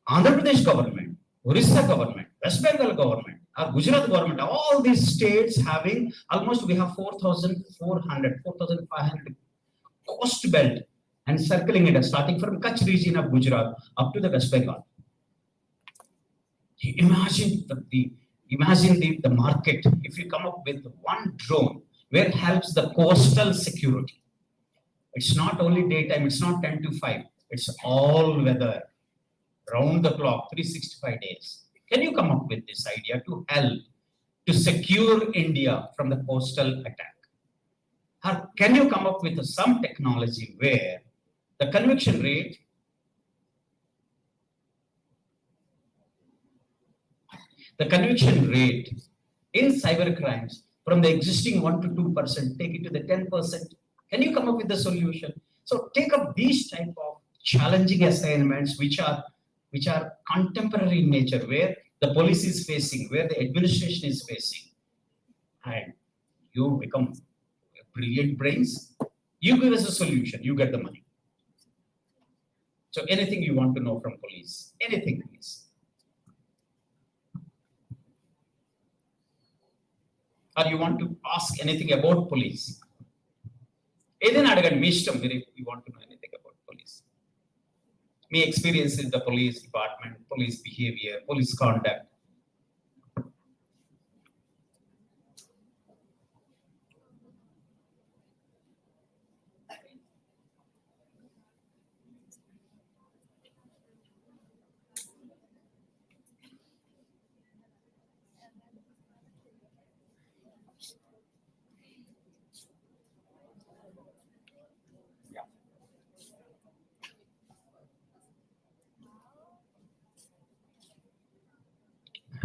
Andhra Pradesh government, Orissa government, West Bengal government, Gujarat government, all these states having almost, we have 4,400, 4,500 coast belt and circling it, starting from Kutch region of Gujarat up to the West Bengal. Imagine the market if you come up with one drone where it helps the coastal security. It's not only daytime, it's not 10 to 5, it's all weather, round the clock, 365 days. Can you come up with this idea to help to secure India from the coastal attack? Or can you come up with some technology where the conviction rate in cyber crimes from the existing 1 to 2%, take it to the 10%? Can you come up with the solution? So take up these type of challenging assignments which are contemporary in nature, where the police is facing, where the administration is facing, and you become brilliant brains. You give us a solution, you get the money. So anything you want to know from police, anything please. Or you want to ask anything about police. ఏదైనా అడగండి మీ ఇష్టం, మీరు you want to know anything about police. Me experience in the police department, police behaviour, police conduct.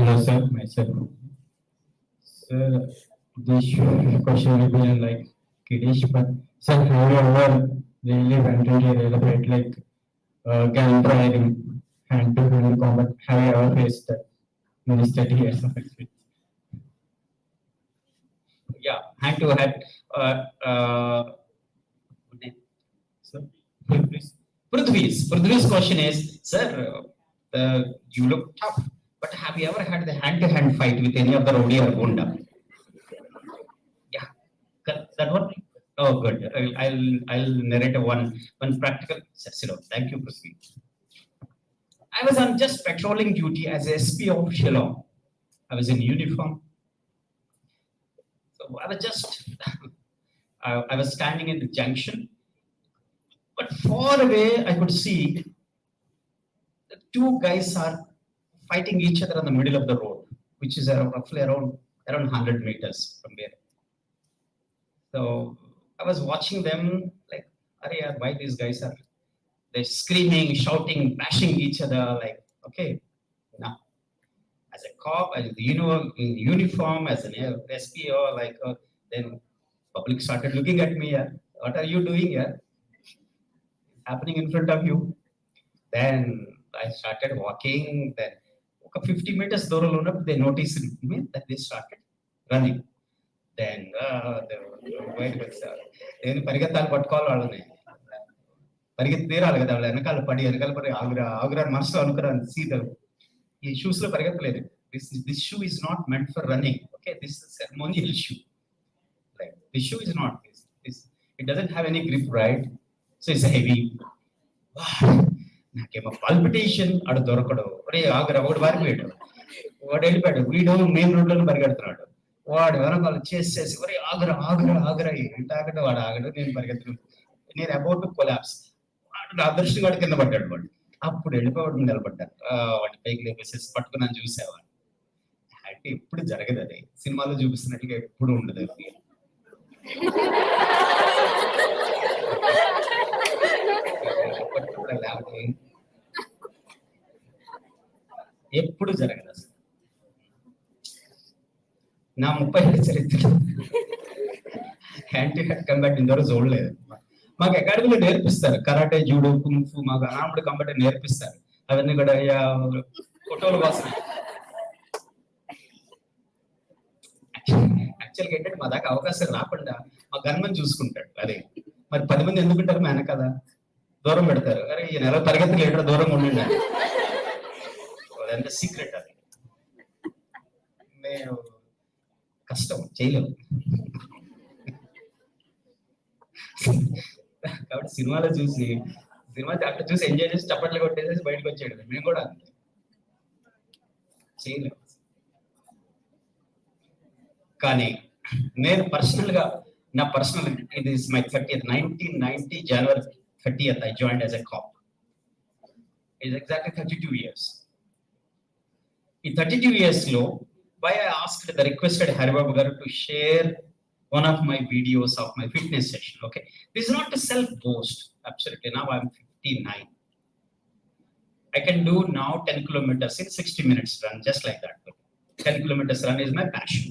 Hello, sir. Myself. Sir, this question will be like kiddish, but sir, have you ever really went into a real fight like gun firing, hand-to-hand combat? Have you ever faced that in this 30 years of experience? Yeah, hand to hand. Good name? Sir, please. Prithvi's question is, sir, you look tough, but have you ever had the hand-to-hand fight with any of the rowdy or gunda? Yeah, that one. Oh, good. I'll narrate one practical. Sit down. Thank you, Prithvi. I was on just patrolling duty as SP of Shillong. I was in uniform. So I was just, I was standing in the junction, but far away I could see the two guys are fighting each other in the middle of the road, which is roughly around 100 meters from there. So I was watching them like, why these guys are, they're screaming, shouting, bashing each other, like, okay, now as a cop, as in uniform, as an SPO, like, then public started looking at me, yeah. What are you doing here? Happening in front of you. Then I started walking. Then 50 meters దూరంలో ఉన్నప్పుడు they noticed me that they started running. Then బయటకు వచ్చారు. నేను పరిగెత్తాలు పట్టుకోవాలి వాళ్ళని, పరిగెత్తి తీరాలి కదా, వాళ్ళు వెనకాల పడి ఆగురా మనసులో అనుకున్నాను. సీత ఈ షూస్ లో పరిగెత్తలేదు. This shoe is not meant for running. Okay, this is a ceremonial shoe. Like this shoe is not this. It doesn't have any grip, right? So it's heavy. నాకేమో పాల్పిటేషన్. అడు దొరకడు. ఆగురా, ఒకటి పారిపోయాడు, వాడు వెళ్ళిపోయాడు. వీడు మెయిన్ రోడ్ లో పరిగెడుతున్నాడు. వాడు వెనకాల చేసేసి ఆగురా ఏంటి ఆగడు, వాడు ఆగడు, నేను పరిగెత్తున్నాను. నేను అబౌట్ టు కొలాప్స్. వాడు అదృష్టం వాడు కింద పడ్డాడు. వాడు అప్పుడు వెళ్ళిపోవడం నిలబడ్డాడు. వాడి పైకి లేపేసేసి పట్టుకున్నాను, చూసేవాడు. అంటే ఎప్పుడు జరగదు అది, సినిమాలో చూపిస్తున్నట్టుగా ఎప్పుడు ఉండదు అది. ఎప్పుడు జరగదు అసలు. నా 30 ఏళ్ళ చరిత్ర హ్యాండ్ టు హ్యాండ్ కంబాట్ ఇంతవరకు చూడలేదు. మాకు అకాడమీలో నేర్పిస్తారు కరాటే, జూడో, కుంఫు, మాకు అనాముడు కంబాట్ నేర్పిస్తారు. అవన్నీ కూడా ఫోటోలు కోసం. యాక్చువల్గా ఏంటంటే మా దాకా అవకాశం రాకుండా మా గన్మని చూసుకుంటాడు. అదే మరి 10 మంది ఎందుకుంటారు మా వెనకాల, దూరం పెడతారు. అరే ఈ నెల తరగతి లేటర్ దూరంగా ఉండండి, అదంతా సీక్రెట్. అది మేము కష్టం చేయలేము. కాబట్టి సినిమాలో చూసి అక్కడ చూసి ఎంజాయ్ చేసి చప్పట్లు కొట్టేసేసి బయటకు వచ్చేయడం. మేము కూడా అంతే చేయలేము. కానీ నేను పర్సనల్ గా, నా personal, it is my 30th, 1990 January 30th I joined as a cop. It is exactly 32 years. In 32 years లో, why I asked the requested Haribabu garu to share one of my videos of my fitness session. Okay, this is not to self boast, absolutely. Now I'm 59. I can do now 10 kilometers in 60 minutes run, just like that. 10 kilometers run is my passion.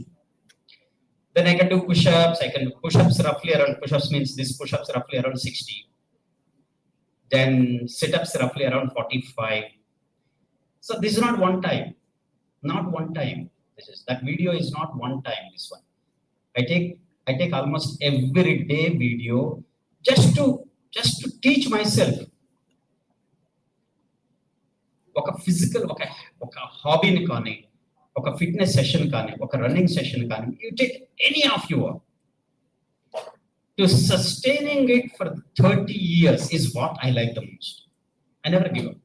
Then I can do push-ups. I can do push-ups roughly around, push-ups means this push-ups roughly around 60. then sit-ups roughly around 45. So this is not one time, not one time. That video is not one time. This one, I take almost every day video just to teach myself. ఒక physical ఒక హాబీని కానీ, ఒక fitness session కానీ, ఒక running session కానీ, you take any of your to sustaining it for 30 years is what I like the most. I never give up.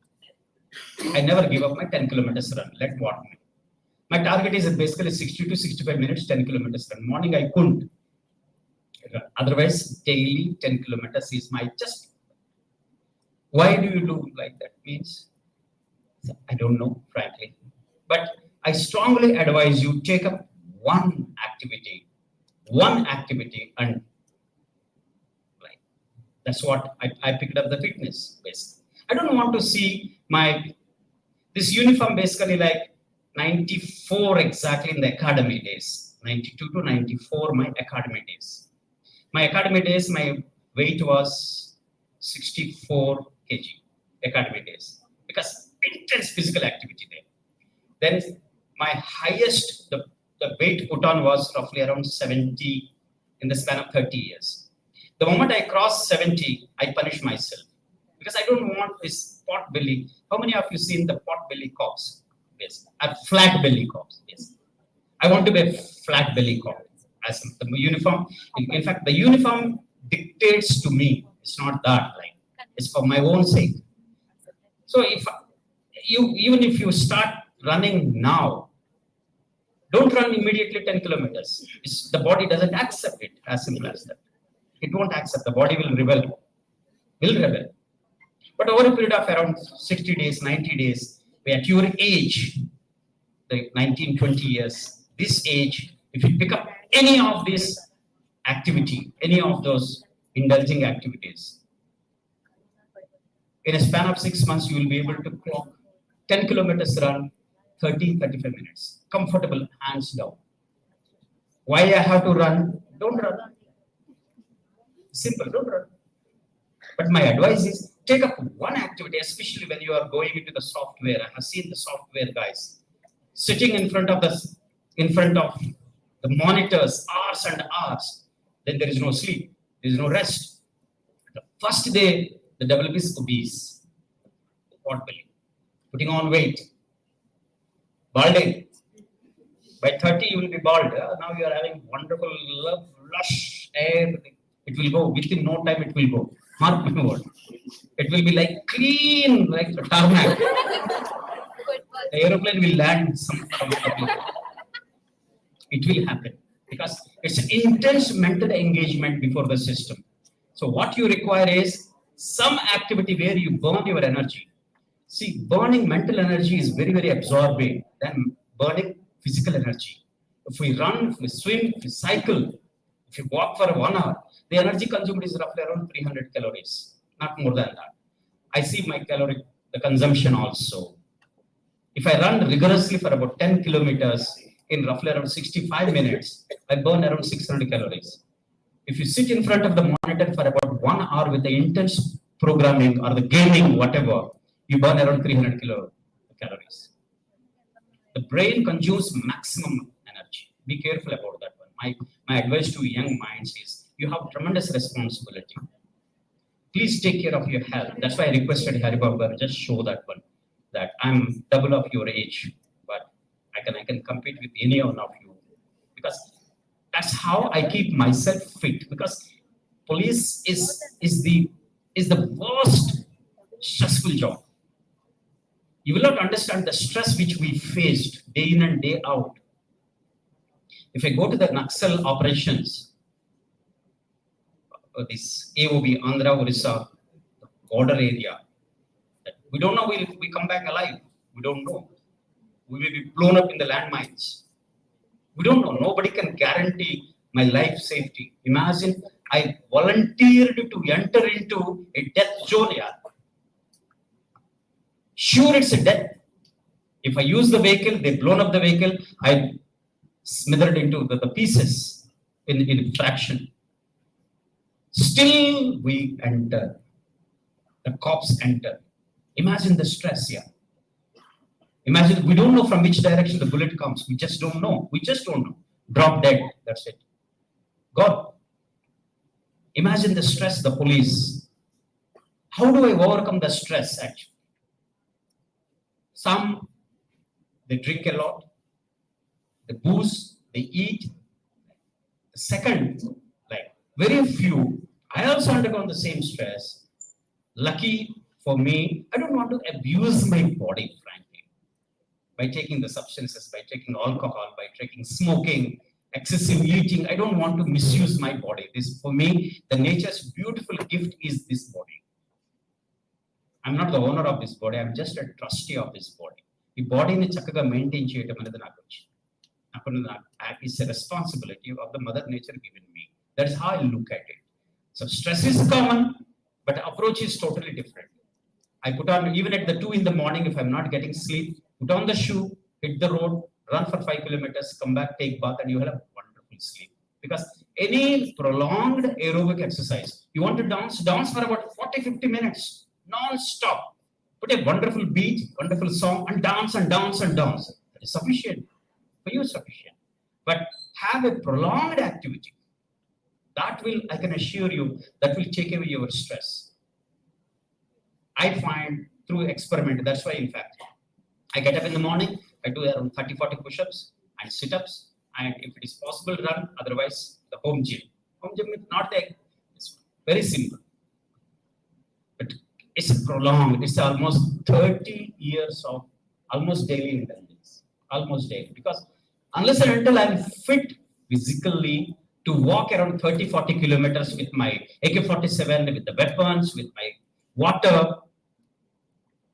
I never give up my 10 kilometers run. Let what me. My target is basically 60 to 65 minutes, 10 kilometers run. Morning I couldn't. Otherwise, daily 10 kilometers is my just. Why do you do like that? Means I don't know, frankly. But I strongly advise you take up one activity and that's what I picked up the fitness basically. I don't want to see this uniform basically like 94 exactly in the academy days. 92 to 94 my academy days. My academy days, my weight was 64 kg academy days because intense physical activity there. Then my highest, the weight put on was roughly around 70 in the span of 30 years. The moment I cross 70, I punish myself because I don't want this pot belly. How many of you seen the pot belly cops? Yes, a flat belly cops. Yes, I want to be a flat belly cop. As the uniform, in fact, the uniform dictates to me. It's not that like it's for my own sake. So even if you start running now, don't run immediately 10 kilometers. The body doesn't accept it. As simple as that. It won't accept. The body will rebel. But over a period of around 60 days, 90 days, at your age, the 19, 20 years, this age, if you pick up any of this activity, any of those indulging activities, in a span of 6 months, you will be able to clock 10 kilometers run, 30, 35 minutes. Comfortable, hands down. Why I have to run? Don't run. Simple, don't run. But my advice is take up one activity, especially when you are going into the software. I have seen the software guys sitting in front of the monitors hours and hours. Then there is no sleep, there is no rest. The first day, the developer is obese, pot belly, putting on weight, balding. By 30, you will be bald. Now you are having wonderful, lush hair. It will go within no time. It will go. Mark my word. It will be like clean, like a tarmac. The aeroplane will land It will happen because it's an intense mental engagement before the system. So what you require is some activity where you burn your energy. See, burning mental energy is very, very absorbing than burning physical energy. If we run, if we swim, if we cycle, if you walk for 1 hour, the energy consumed is roughly around 300 calories, not more than that. I see my the consumption also. If I run rigorously for about 10 kilometers in roughly around 65 minutes, I burn around 600 calories. If you sit in front of the monitor for about 1 hour with the intense programming or the gaming, whatever, you burn around 300 calories. The brain consumes maximum energy. Be careful about that one. My advice to young minds is you have tremendous responsibility. Please take care of your health. That's why I requested Haribaba just show that one. That I'm double of your age, but I can compete with any one of you because that's how I keep myself fit. Because police is the worst stressful job. You will not understand the stress which we faced day in and day out. If I go to the Naxal operations, this AOB, Andhra, Orissa, border area, we don't know will we come back alive. We don't know. We will be blown up in the landmines. We don't know. Nobody can guarantee my life safety. Imagine I volunteered to enter into a death zone. Yeah. Sure, it's a death. If I use the vehicle, they blown up the vehicle, I smothered into the pieces in fraction. Still, we enter. The cops enter. Imagine the stress here. Imagine, we don't know from which direction the bullet comes. We just don't know. We just don't know. Drop dead. That's it. God, imagine the stress, the police. How do I overcome the stress actually? Some, they drink a lot. They booze, they eat. The second, like very few, I also undergone the same stress. Lucky for me, I don't want to abuse my body, frankly, by taking the substances, by taking alcohol, by taking smoking, excessive eating. I don't want to misuse my body. This, for me, the nature's beautiful gift is this body. I'm not the owner of this body. I'm just a trustee of this body. ఈ బాడీని చక్కగా maintain చేయడం అనేది నాకు వచ్చింది. It's a responsibility of the mother nature given me. That's how I look at it. So stress is common, but approach is totally different. I put on, even at the 2 in the morning, if I'm not getting sleep, put on the shoe, hit the road, run for 5 kilometers, come back, take bath, and you will have wonderful sleep. Because any prolonged aerobic exercise, you want to dance for about 40-50 minutes, non-stop. Put a wonderful beat, wonderful song, and dance and dance and dance. That is sufficient. For you, sufficient. But have a prolonged activity. That will, I can assure you, that will take away your stress. I find through experiment, that's why, in fact, I get up in the morning, I do around 30-40 push-ups and sit-ups, and if it is possible, run, otherwise, the home gym. Home gym is not there. It's very simple. But it's prolonged, it's almost 30 years of almost daily intelligence, almost daily. Because unless and until I'm fit physically to walk around 30-40 kilometers with my AK-47, with the weapons, with my water,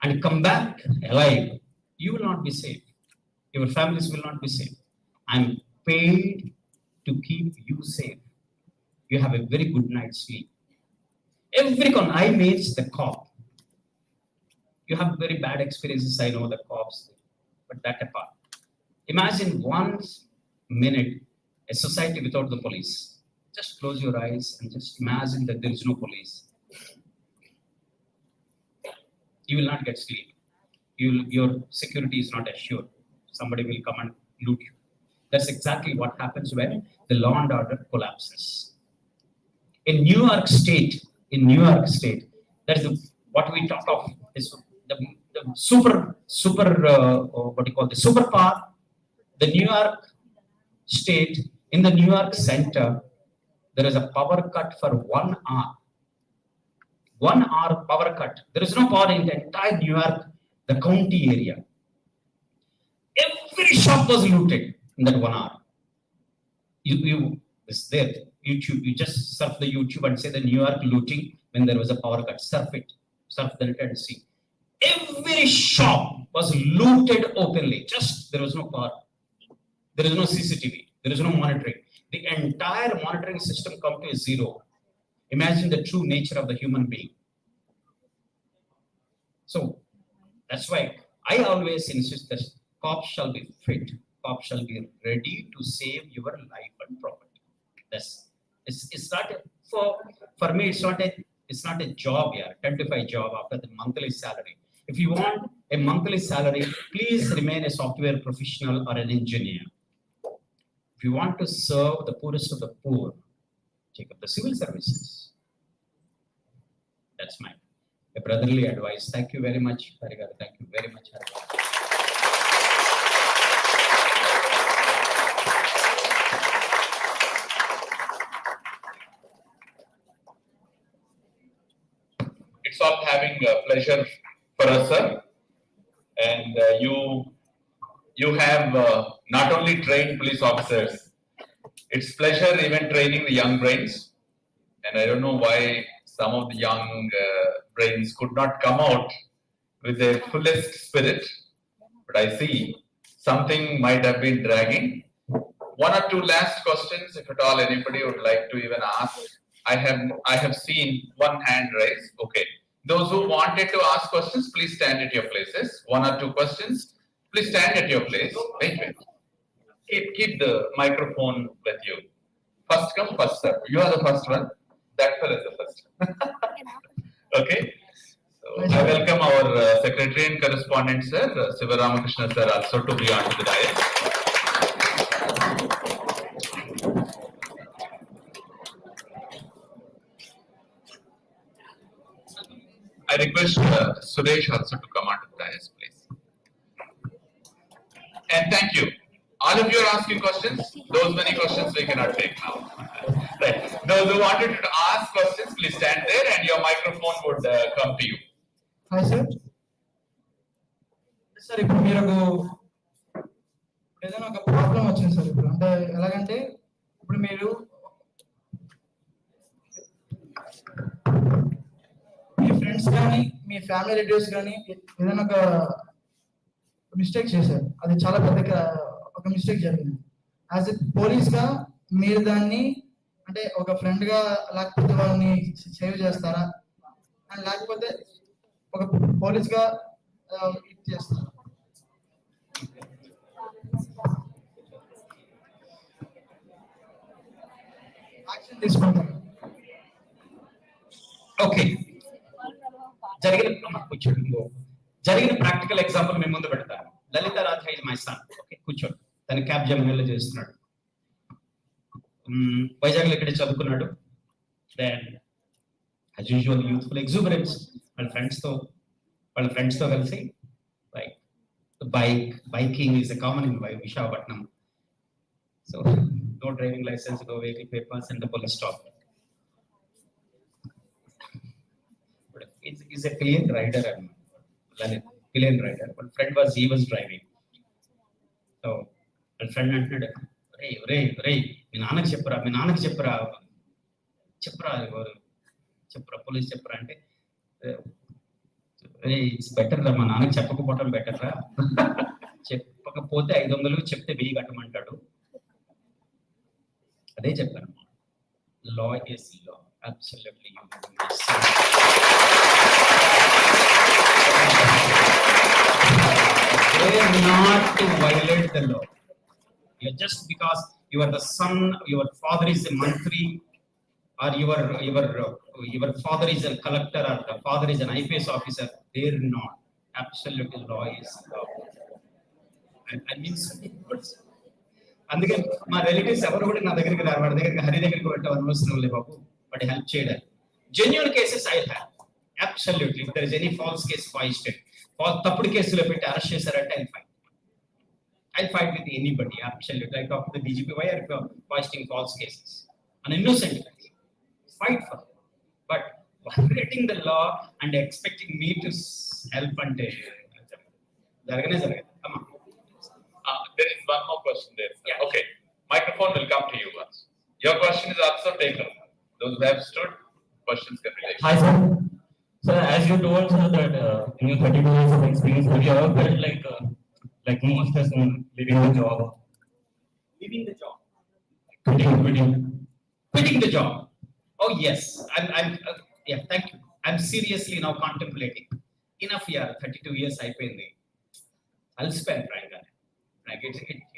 and come back alive, you will not be safe. Your families will not be safe. I'm paid to keep you safe. You have a very good night's sleep. I means the cop. You have very bad experiences, I know, the cops, but that apart. Imagine 1 minute a society without the police. Just close your eyes and just imagine that there is no police. You will not get sleep. Your security is not assured. Somebody will come and loot you. That's exactly what happens when the law and order collapses. In New York State, that is what we talk of is the super what do you call the superpower. The New York State, in the New York Center, there is a power cut for 1 hour. 1 hour power cut. There is no power in the entire New York, the county area. Every shop was looted in that 1 hour. It's there. YouTube, you just surf the YouTube and say the New York looting when there was a power cut. Surf it. Surf the net and see. Every shop was looted openly. Just there was no power. There is no CCTV. There is no monitoring. The entire monitoring system come to a zero. Imagine the true nature of the human being. So that's why I always insist that cops shall be fit. Cops shall be ready to save your life and property. That's it's not for me. It's not a job here. 10 to 5 job after the monthly salary. If you want a monthly salary, please remain a software professional or an engineer. If you want to serve the poorest of the poor, take up the civil services. That's my brotherly advice. Thank you very much, Harigar. Thank you very much, Harigar. It's all having a pleasure for us, sir. And you have not only trained police officers, it's pleasure even training the young brains. And I don't know why some of the young brains could not come out with their fullest spirit, but I see something might have been dragging. 1 or 2 last questions, if at all anybody would like to even ask. I have seen one hand raised. Okay. Those who wanted to ask questions, please stand at your places. 1 or 2 questions, please stand at your place. Wait. Keep the microphone with you. First come, first serve. You are the first one. That fellow is the first. Okay. I welcome our secretary and correspondent, sir, Sivaramakrishna sir, also to be onto the dais. I request Suresh also to come onto the dais, please. And thank you. All of you are asking questions. Those many questions we cannot take now. Right. Those who wanted to ask questions, please stand there, and your microphone would come to you. Hi sir sir ఇప్పుడు మీరు ఏదైనా ఒక problem వచ్చింది sir ఇప్పుడు అంటే ఎలాగంటే ఇప్పుడు మీరు మీ ఫ్రెండ్స్ కానీ మీ ఫ్యామిలీ రిలేటివ్స్ కానీ ఏదైనా ఒక మిస్టేక్ చేశారు, అది చాలా పెద్ద ఒక మిస్టేక్ జరిగింది. యాజ్ ఎ పోలీస్గా మీరు దాన్ని అంటే ఒక ఫ్రెండ్గా లేకపోతే వాళ్ళని సేవ్ చేస్తారా అండ్ లేకపోతే ఒక పోలీస్గా ఇది చేస్తారా? యాక్షన్ తీసుకుంటారా? ఓకే, జరిగిన ప్రాక్టికల్ ఎగ్జాంపుల్ మేము ముందు పెడతాను. Lalitha Radha is my son. Okay, కూర్చోండి. తన క్యాబ్ జర్నీలో చేస్తున్నాడు. వైజాగ్లో ఇక్కడే చదువుకున్నాడు. Then as usual youthful exuberance వాళ్ళ ఫ్రెండ్స్తో కలిసి biking is a common in Visakhapatnam. So no driving licence, no vehicle papers and the police stop. Is a pillion rider and pillion rider. One friend he was driving. So one friend అంటాడు, రే మీ నాన్నకి చెప్పరా police చెప్పరా అంటే, it's better రా, మా నాన్నకి చెప్పకపోవటం better రా, చెప్పకపోతే 500 చెప్తే 1000 కట్టమంటాడు. అదే చెప్పాను. Law is law. Absolutely. They are not to violate the law. Just because you are the son, your father is a mantri, or your father is a collector, or the father is an IPS officer, they are not. Absolutely, law is law. I mean, అందుకని మా relatives ఎవరు కూడా నా దగ్గరికి రారు. వాడి దగ్గరికి హరి దగ్గరికి పెట్టాం అనవసరం లే బాబు, వాడి హెల్ప్ చేయడానికి. Genuine cases I have. Absolutely if there is any false case foisted, తప్పుడు కేసులో పెట్టి అరెస్ట్ చేశారంటే I fight with anybody. Absolutely I talk to the DGP, why are foisting false cases an innocent fight for. But violating the law and expecting me to help అంటే జరగనే జరగదు. అమ్మా, There is one more question there. Yeah. Okay, microphone will come to you once. Your question is also taken. Those who have stood, questions can be taken. Hi sir. Sir, as you told sir that in your 32 years of experience, have you ever felt like more stress in leaving the job? leaving the job, Quitting the job. Oh yes, I'm yeah, thank you. I'm seriously now contemplating. Enough, yeah, 32 years అయిపోయింది. I'll spend like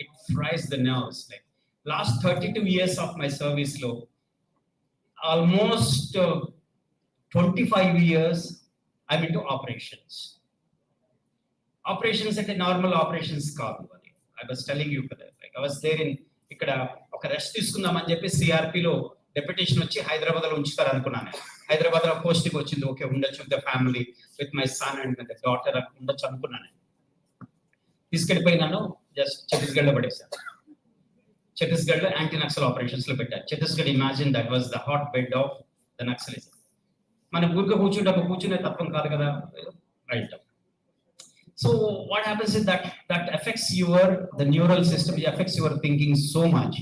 it fries the nerves. Like last 32 years of my service low, almost 25 years I'm into operations. Operations అంటే normal operations కాదు. అది I was telling you కదా, like I was there in ఇక్కడ ఒక rest తీసుకుందామని చెప్పి సిఆర్పిలో deputation వచ్చి హైదరాబాద్ లో ఉంచుతారు అనుకున్నాను. హైదరాబాద్ లో పోస్టింగ్ వచ్చింది. ఓకే, ఉండొచ్చు with the family, with my son and with daughter ఉండొచ్చు అనుకున్నాను. తీసుకెళ్ళిపోయినాను, జస్ట్ ఛత్తీస్గఢ్ లో పడేశాను. ఛత్తీస్గఢ్ లో యాంటీ నక్సల్ ఆపరేషన్స్ లో పెట్టారు. Chhattisgarh, imagine that was the hot bed of the naxalism. మన ఊరికే కూర్చునే తప్పం కాదు కదా, right. So what happens is that affects the neural system, it affects your thinking so much.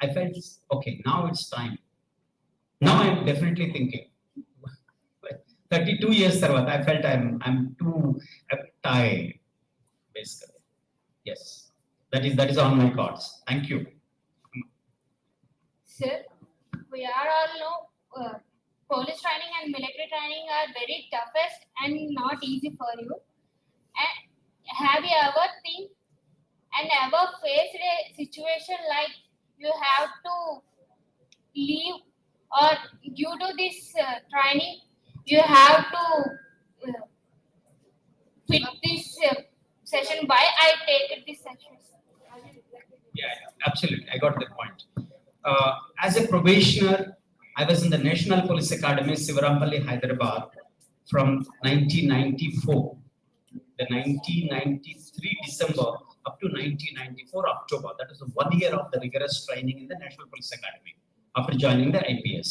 I felt, okay, now it's time. Now I'm definitely thinking. 32 years tarvata, I felt I'm too tired, basically. Yes, that is on my cards. Thank you. Sir, we are all know police training and military training are very toughest and not easy for you. And have you ever think and ever faced a situation like you have to leave, or due to this training you have to quit this session. Why I take this session? Yeah, absolutely. I got that point. As a probationer, I was in the National Police Academy, Sivarampalli, Hyderabad, from 1994. The 1993 December up to 1994 October. That was 1 year of the rigorous training in the National Police Academy after joining the IPS.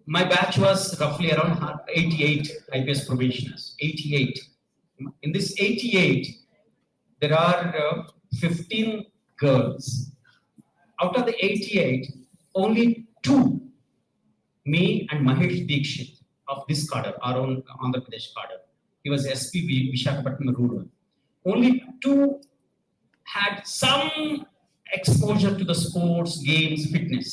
My batch was roughly around 88 IPS probationers. 88. In this 88, there are 15 girls. Out of the 88, only 2, me and Mahesh Dikshit of this cadre, our own Andhra Pradesh cadre. He was SPB, Visakhapatnam Rural. Only 2 had some exposure to the sports, games, fitness.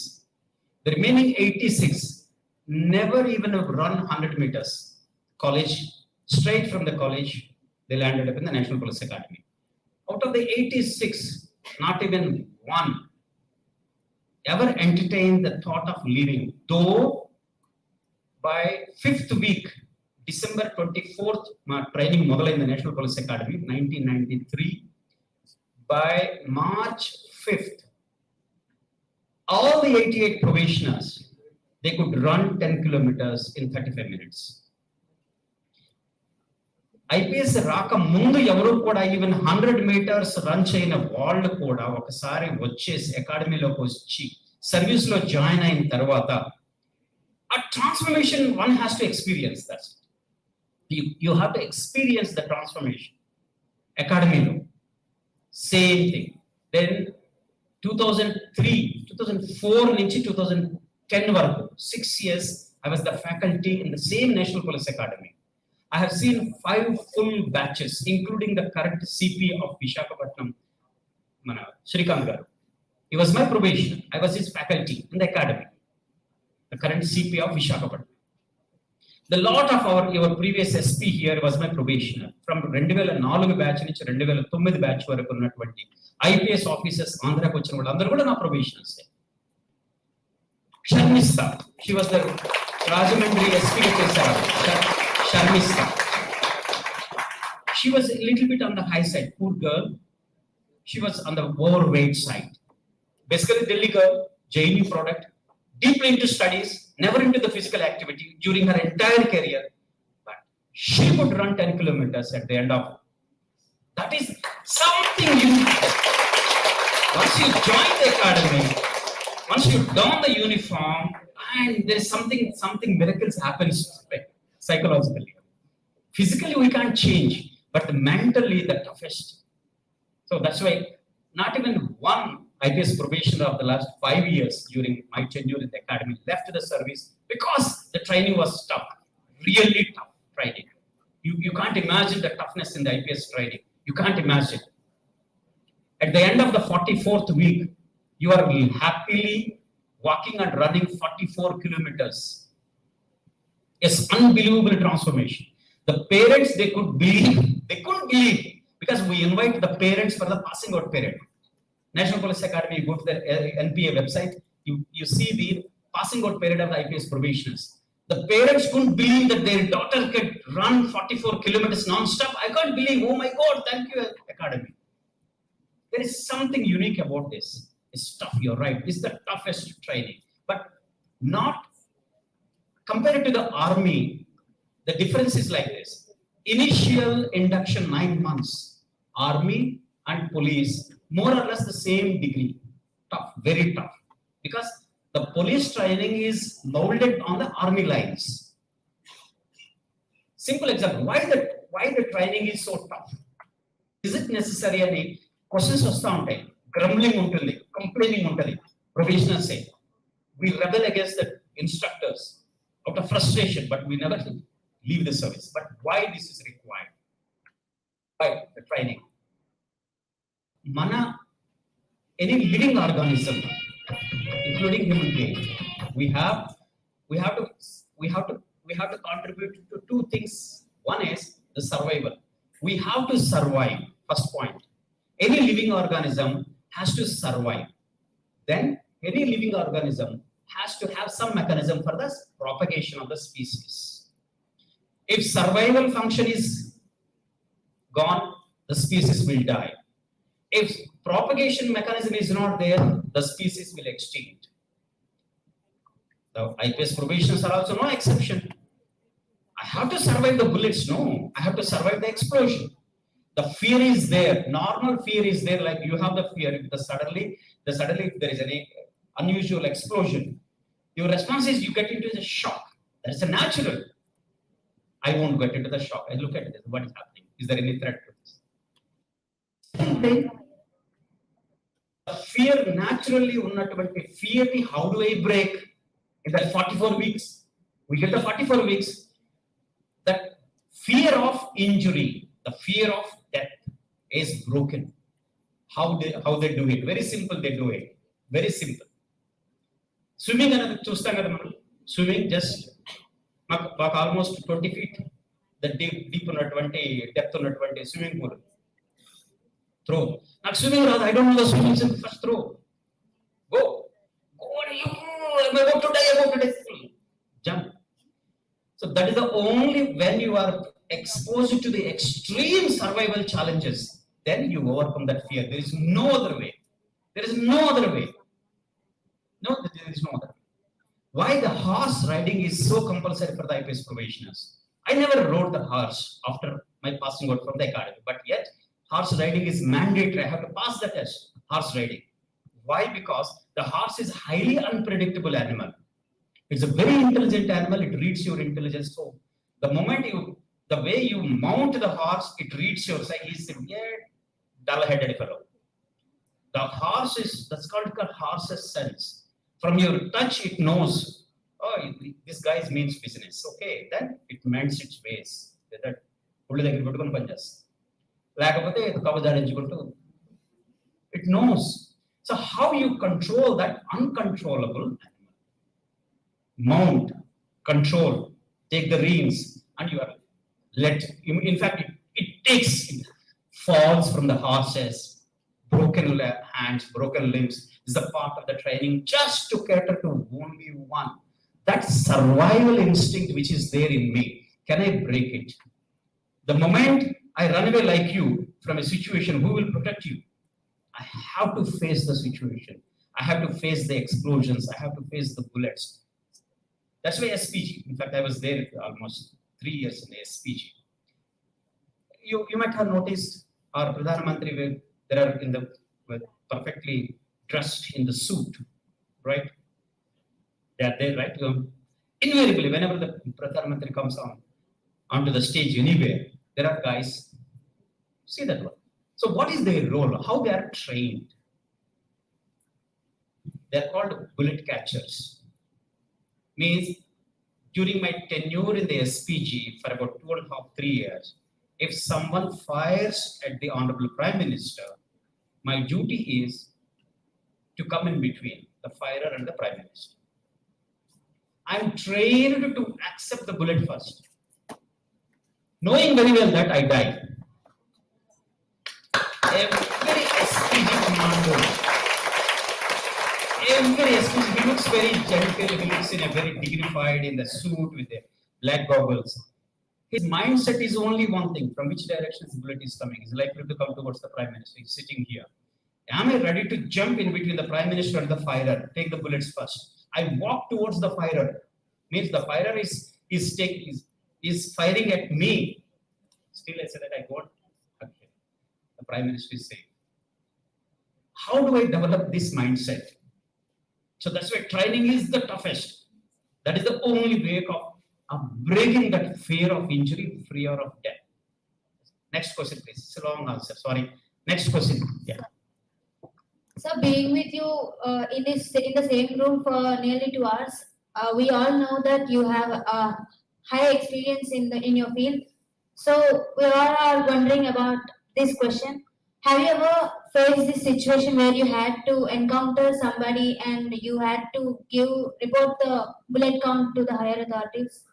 The remaining 86 never even have run 100 meters. College, straight from the college, they landed up in the National Police Academy. Out of the 86, not even 1 ever entertained the thought of leaving, though by 5th week, December 24th, my training model in the National Police Academy, 1993. By March 5th, all the 88 probationers, they could run 10 kilometers in 35 minutes. IPS రాక ముందు ఎవరు కూడా even 100 metres run చేయని వాళ్ళు కూడా ఒకసారి వచ్చేసి అకాడమీలోకి వచ్చి సర్వీస్ లో జాయిన్ అయిన తర్వాత ఆ transformation one has to experience that you have to experience the transformation అకాడమీలో సేమ్ థింగ్ దెన్ 2004 నుంచి 2010 వరకు 6 years I was the faculty in the same National Police Academy. I have seen 5 full batches, including the current CP of Visakhapatnam, Shrikant Garu. He was my probation. I was his faculty in the academy. The current CP of Visakhapatnam. The lot of your previous SP here was my probationer. From 2004 batch నుంచి 2009 batch వరకు ఉన్నటువంటి IPS officers ఆంధ్రాకి వచ్చిన వాళ్ళు అందరూ కూడా నా probationers. Sharmista, she was the Rajamandri SP చేశారు. Sharmista. She was a little bit on the high side, poor girl. She was on the overweight side. Basically, Delhi girl, JNU product, deeply into studies, never into the physical activity during her entire career. But she could run 10 kilometers at the end of it. That is something you, once you join the academy, once you don the uniform, and there is something miracles happens psychologically. Physically we can't change, but mentally the toughest. So that's why not even one IPS probationer of the last 5 years during my tenure in the academy left the service because the training was tough, really tough training. You can't imagine the toughness in the IPS training. You can't imagine. At the end of the 44th week, you are happily walking and running 44 kilometers. Yes, unbelievable transformation. The parents, they couldn't believe because we invite the parents for the passing out period. National Police Academy, you go to the NPA website, you see the passing out period of the IPS probationers. The parents couldn't believe that their daughter could run 44 kilometers non-stop. I can't believe, oh my God, thank you, Academy. There is something unique about this. It's tough, you're right. It's the toughest training, but not compared to the army. The difference is like this. Initial induction 9 months, army and police, more or less the same degree. Tough, very tough. Because the police training is molded on the army lines. Simple example, why the training is so tough? Is it necessary? Any questions vasta untayi, grumbling untundi, complaining untundi. Probationers say, we rebel against the instructors out of frustration, but we never leave the service. But why this is required? Why the training? Any living organism, including human being, we have to contribute to 2 things. One is the survival. We have to survive. First point. Any living organism has to survive. Then any living organism has to have some mechanism for the propagation of the species. If survival function is gone, the species will die. If propagation mechanism is not there, the species will extinct. The IPS probationers are also no exception. I have to survive the bullets, no. I have to survive the explosion. The fear is there. Normal fear is there. Like you have the fear. If suddenly if there is any unusual explosion, your response is you get into the shock. That's a natural. I won't get into the shock. I look at it. What is happening? Is there any threat to this? The fear naturally ఉన్నటువంటి fear ni how do I break? In that 44 weeks, we get the 44 weeks. That fear of injury, the fear of death is broken. How they do it? Very simple. They do it. Very simple. Swimming అనేది చూస్తాం కదా మనం. Swimming just మాకు almost 20 feet. The deep ఉన్నటువంటి depth ఉన్నటువంటి swimming pool. Throw. Not swimming, I don't know the swimming, first throw. Go. I'm about to die. Jump. So that is the only when you are exposed to the extreme survival challenges, then you overcome that fear. There is no other way. There is no other way. No, there is no other way. Why the horse riding is so compulsory for the IPS probationers? I never rode the horse after my passing out from the academy, but yet horse riding is mandatory. I have to pass the test. Horse riding. Why? Because the horse is highly unpredictable animal. It's a very intelligent animal. It reads your intelligence. So the way you mount the horse, it reads your sight. He's a weird, dull-headed fellow. The horse that's called horse's sense. From your touch, it knows, oh, this guy means business. Okay, then it mends its ways. That it knows. So how you control that uncontrollable animal? Mount, control, take the reins, and you are in fact, it falls from the horses, broken hands, broken limbs is a part of the training just to cater to only one. That survival instinct which is there in me, can I break it? The moment I run away like you from a situation, who will protect you? I have to face the situation. I have to face the explosions. I have to face the bullets. That's why SPG. In fact, I was there almost 3 years in the SPG. You might have noticed our Pradhan Mantri, there are perfectly dressed in the suit, right? They are there, right? Invariably, whenever the Pradhan Mantri comes onto the stage anywhere, there are guys. See that one. So what is their role? How they are trained? They are called bullet catchers. Means during my tenure in the SPG for about 2.5, 3 years, if someone fires at the Honorable Prime Minister, my duty is to come in between the firer and the Prime Minister. I'm trained to accept the bullet first, knowing very well that I die. Every SPG commando, every SPG, he looks very gentle, he looks in a very dignified in the suit with the black goggles. His mindset is only one thing, from which direction his bullet is coming. He's likely to come towards the Prime Minister. He's sitting here. Am I ready to jump in between the Prime Minister and the firer? Take the bullets first. I walk towards the firer. Means the firer is firing at me. Still I say that I won't. Okay. The Prime Minister is safe. How do I develop this mindset? So that's why training is the toughest. That is the only way of breaking that fear of injury, fear of death. Next question, please. It's a long answer. Sorry. Next question. Yeah. So being with you in the same room for nearly 2 hours, we all know that you have high experience in your field. So we all are wondering about this question. Have you ever faced this situation where you had to encounter somebody and you had to report the bullet count to the higher authorities?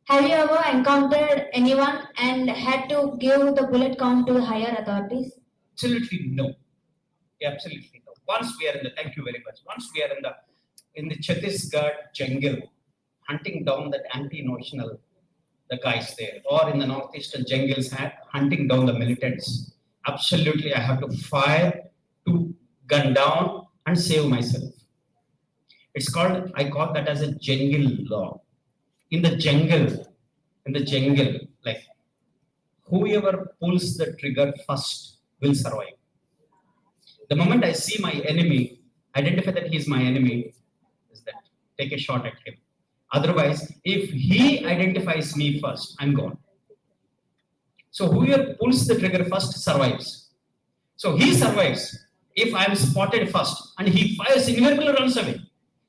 Have you ever encountered anyone and had to give the bullet count to the higher authorities? Absolutely no. Absolutely no. Once we are in the, thank you very much. Once we are in the Chhattisgarh jungle hunting down that anti-notional, the guys there, or in the northeastern jungles, hunting down the militants. Absolutely, I have to fire to gun down and save myself. It's called, I call that as a jungle law. In the jungle, like whoever pulls the trigger first will survive. The moment I see my enemy, identify that he is my enemy, is that take a shot at him. Otherwise, if he identifies me first, I'm gone. So whoever pulls the trigger first survives. So he survives if I'm spotted first and he fires, invariably runs away.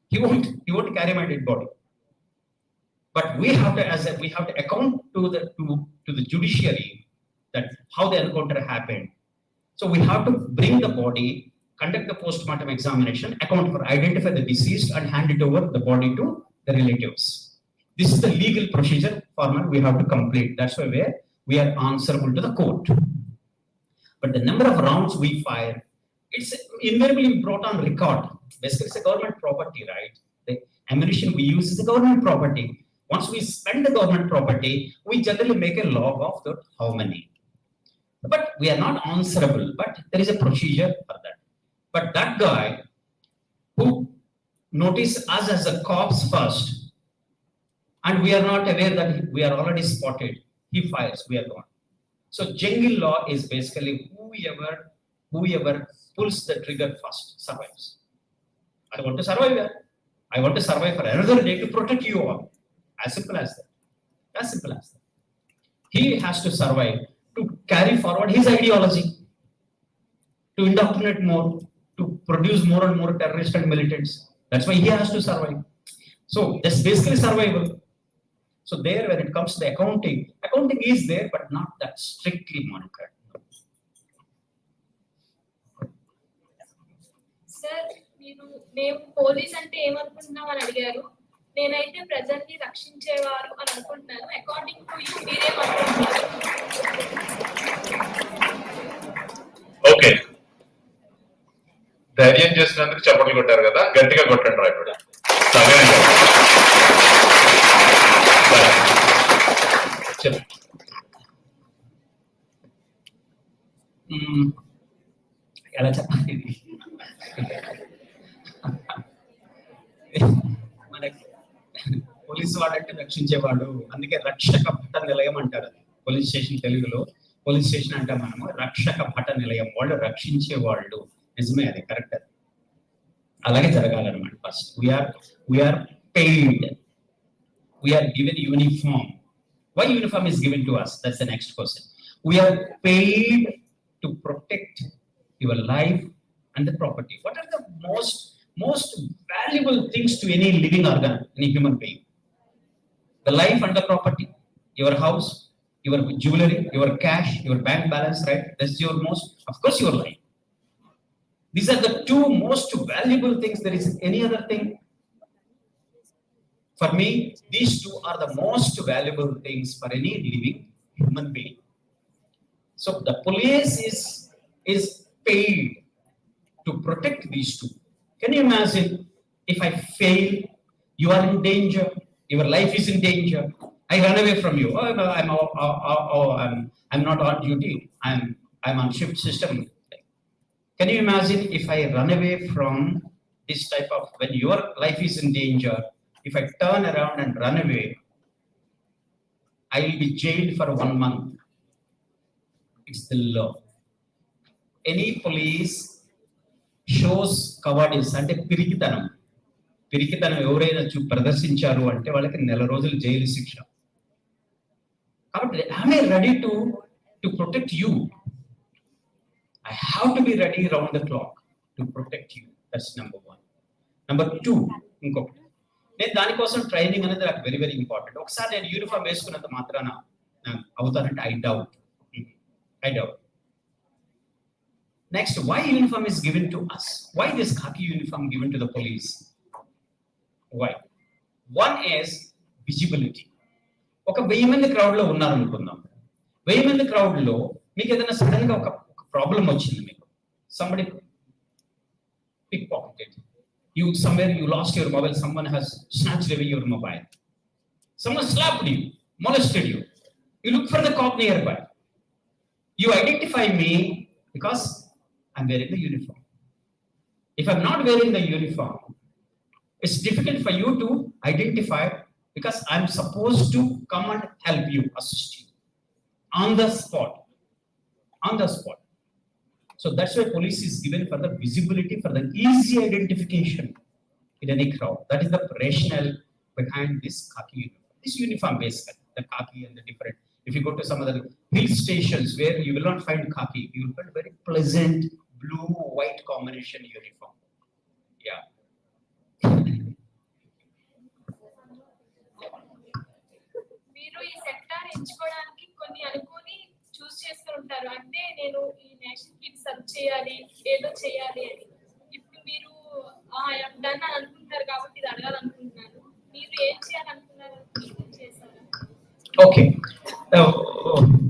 He won't carry my dead body. But we have to account to the judiciary that how the encounter happened. So we have to bring the body, conduct the post-mortem examination, account for, identify the deceased, and hand it over the body to the relatives. This is the legal procedure format we have to complete. That's why we are answerable to the court. But the number of rounds we fire, it's invariably brought on record. Basically, it's a government property, right? The ammunition we use is a government property. Once we spend the government property, we generally make a log of the how many. But we are not answerable, but there is a procedure for that. But that guy who noticed us as a cops first, and we are not aware that we are already spotted, he fires, we are gone. So jungle law is basically whoever pulls the trigger first survives. I want to survive here. I want to survive for another day to protect you all. As simple as that. As simple as that. He has to survive to carry forward his ideology, to indoctrinate more, to produce more and more terrorists and militants. That's why he has to survive. So that's basically survival. So there, when it comes to the accounting is there, but not that strictly monitored. Sir మేము police అంటే ఏమనుకుంటున్నాం అని అడిగారు. నేనైతే ప్రజల్ని రక్షించేవారు అని అనుకుంటున్నాను. According to you మీరేమనుకుంటున్నారు? Okay, ధైర్యం చేసినందుకు చప్పట్లు కొట్టారు కదా, గట్టిగా కొట్టండి రా ఇప్పుడు. ఎలా చెప్పాలి? మనకి పోలీసు వాడంటే రక్షించేవాడు, అందుకే రక్షక భట నిలయం అంటారు. పోలీస్ స్టేషన్ తెలుగులో పోలీస్ స్టేషన్ అంటే మనము రక్షక భట నిలయం, వాళ్ళు రక్షించేవాళ్ళు. నిజమే, అది కరెక్ట్. అది అలాగే జరగాలన్నమాట. First we are paid, we are given uniform. Why uniform is given to us? That's the next question. We are paid to protect your life and the property. What are the most valuable things to any living organ, any human being? The life and the property. Your house, your jewelry, your cash, your bank balance, right? That's your most, of course, your life. These are the two most valuable things. There is any other thing? For me, these two are the most valuable things for any living human being. So the police is paid to protect these two. Can you imagine if I fail, you are in danger, your life is in danger, I run away from you. Oh, no, I'm not on duty. I'm on shift system. Can you imagine if I run away from this type of, when your life is in danger, if I turn around and run away, I will be jailed for 1 month. It's the law. Any police shows cowardice అంటే పిరికితనం ఎవరైనా ప్రదర్శించారు అంటే వాళ్ళకి 1 నెల రోజులు jail శిక్ష. కాబట్టి am I ready to protect you? I have to be ready round the clock to protect you. That's number 1. Number 2, ఇంకొకటి, నేను దానికోసం ట్రైనింగ్ అనేది నాకు వెరీ వెరీ ఇంపార్టెంట్. ఒకసారి నేను యూనిఫామ్ వేసుకున్నంత మాత్రాన అవుతానంటే I doubt. Next, why uniform is given to us? Why this khaki uniform given to the police? Why? One is visibility. ఒక 1000 మంది క్రౌడ్ లో ఉన్నారనుకుందాం. 1000 మంది క్రౌడ్ లో మీకు ఏదైనా సడన్ గా ఒక ప్రాబ్లం వచ్చింది, మీకు somebody pickpocketed you, somewhere you lost your mobile, someone has snatched away your mobile. someone slapped you, molested you. You look for the cop nearby. You identify me because I'm wearing the uniform. If I'm not wearing the uniform, it's difficult for you to identify because I'm supposed to come and help you, assist you on the spot. On the spot. So that's why police is given for the visibility, for the easy identification in any crowd. That is the rationale behind this khaki uniform. This uniform basically, the khaki and the different. If you go to some other hill stations where you will not find khaki, you will find very pleasant blue-white combination uniform. Yeah. మీరు ఈ sector ఎంచుకోవడానికి కొన్ని అనుకోని చూస్ చేసుకుని ఉంటారు. అంటే నేను ఈ నేషన్ కి సర్వ్ చేయాలి, ఏదో చేయాలి అని. ఇప్పుడు మీరు డన్ అని అనుకుంటారు కాబట్టి ఇది అడగాలనుకుంటున్నాను. మీరు ఏం చేయాలనుకున్నారు చేశారు? ఓకే,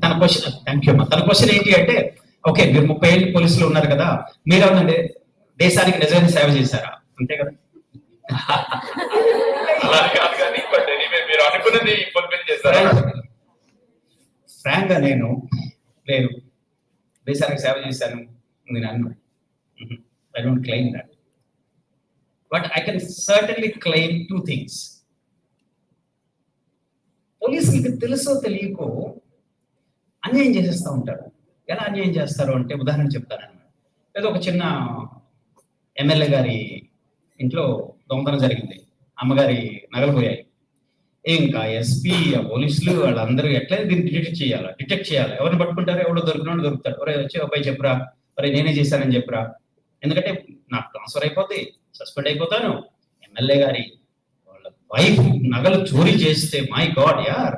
తన క్వశ్చన్, థ్యాంక్ యూ అమ్మా. తన క్వశ్చన్ ఏంటి అంటే, ఓకే మీరు 30 ఏళ్ళు పోలీసులు ఉన్నారు కదా, మీరేమన్నా దేశానికి నిజమైన సేవ చేశారా? అంతే కదా. అలా కాదు కానీ, but anyway, మీరు అనుకున్నది ఫుల్ఫిల్ చేస్తారా? ఫ్రాంక్ గా నేను లేదు దేశానికి సేవ చేశాను నేను అన్ను. I don't claim that, but I can certainly claim 2 things. పోలీసులకి తెలుసో తెలియకో అన్యాయం చేసేస్తూ ఉంటారు. ఎలా అన్యాయం చేస్తారు అంటే ఉదాహరణ చెప్తాను అన్నమాట. ఏదో ఒక చిన్న ఎమ్మెల్యే గారి ఇంట్లో దొంగతనం జరిగింది, అమ్మగారి నగలు పోయాయి. ఇంకా ఎస్పీ, పోలీసులు వాళ్ళందరూ ఎట్లయితే దీన్ని డిటెక్ట్ చేయాలి. ఎవరిని పట్టుకుంటారో, ఎవడో దొరికినోడు దొరుకుతాడు. ఒరే వచ్చి అబ్బాయి చెప్పురా, ఒరే నేనే చేశానని చెప్పురా. ఎందుకంటే నాకు ట్రాన్స్ఫర్ అయిపోద్ది, సస్పెండ్ అయిపోతాను. ఎమ్మెల్యే గారి వాళ్ళ వైఫ్ నగలు చోరీ చేస్తే మై గాడ్ యార్.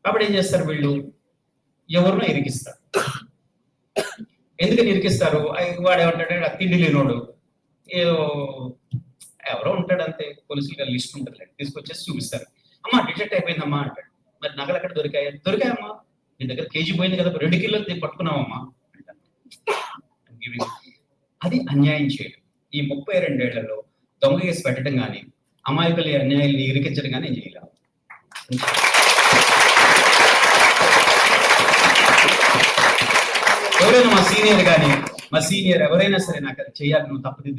కాబట్టి ఏం చేస్తారు వీళ్ళు, ఎవరినో ఇరికిస్తారు. ఎందుకని ఇరికిస్తారు? వాడు ఏమంటాడు, తిండి లేనోడు, ఏదో ఎవరో ఉంటాడు అంతే. పోలీసులు లిస్ట్ ఉంటుంది, తీసుకొచ్చేసి చూపిస్తారు. అమ్మా డిటెక్ట్ అయిపోయిందమ్మా అంటాడు. మరి నగలు ఎక్కడ దొరికాయమ్మా, నీ దగ్గర కేజీ పోయింది కదా, 2 కిలోలు పట్టుకున్నావమ్మా అంటారు. అది అన్యాయం చేయడం. ఈ 32 ఏళ్లలో దొంగ కేసు పెట్టడం కానీ, అమాయకులు అన్యాయాన్ని ఇరికించడం కానీ చేయలేము. ఎవరైనా మా సీనియర్ ఎవరైనా సరే నాకు అది చేయాలి, నువ్వు తప్పది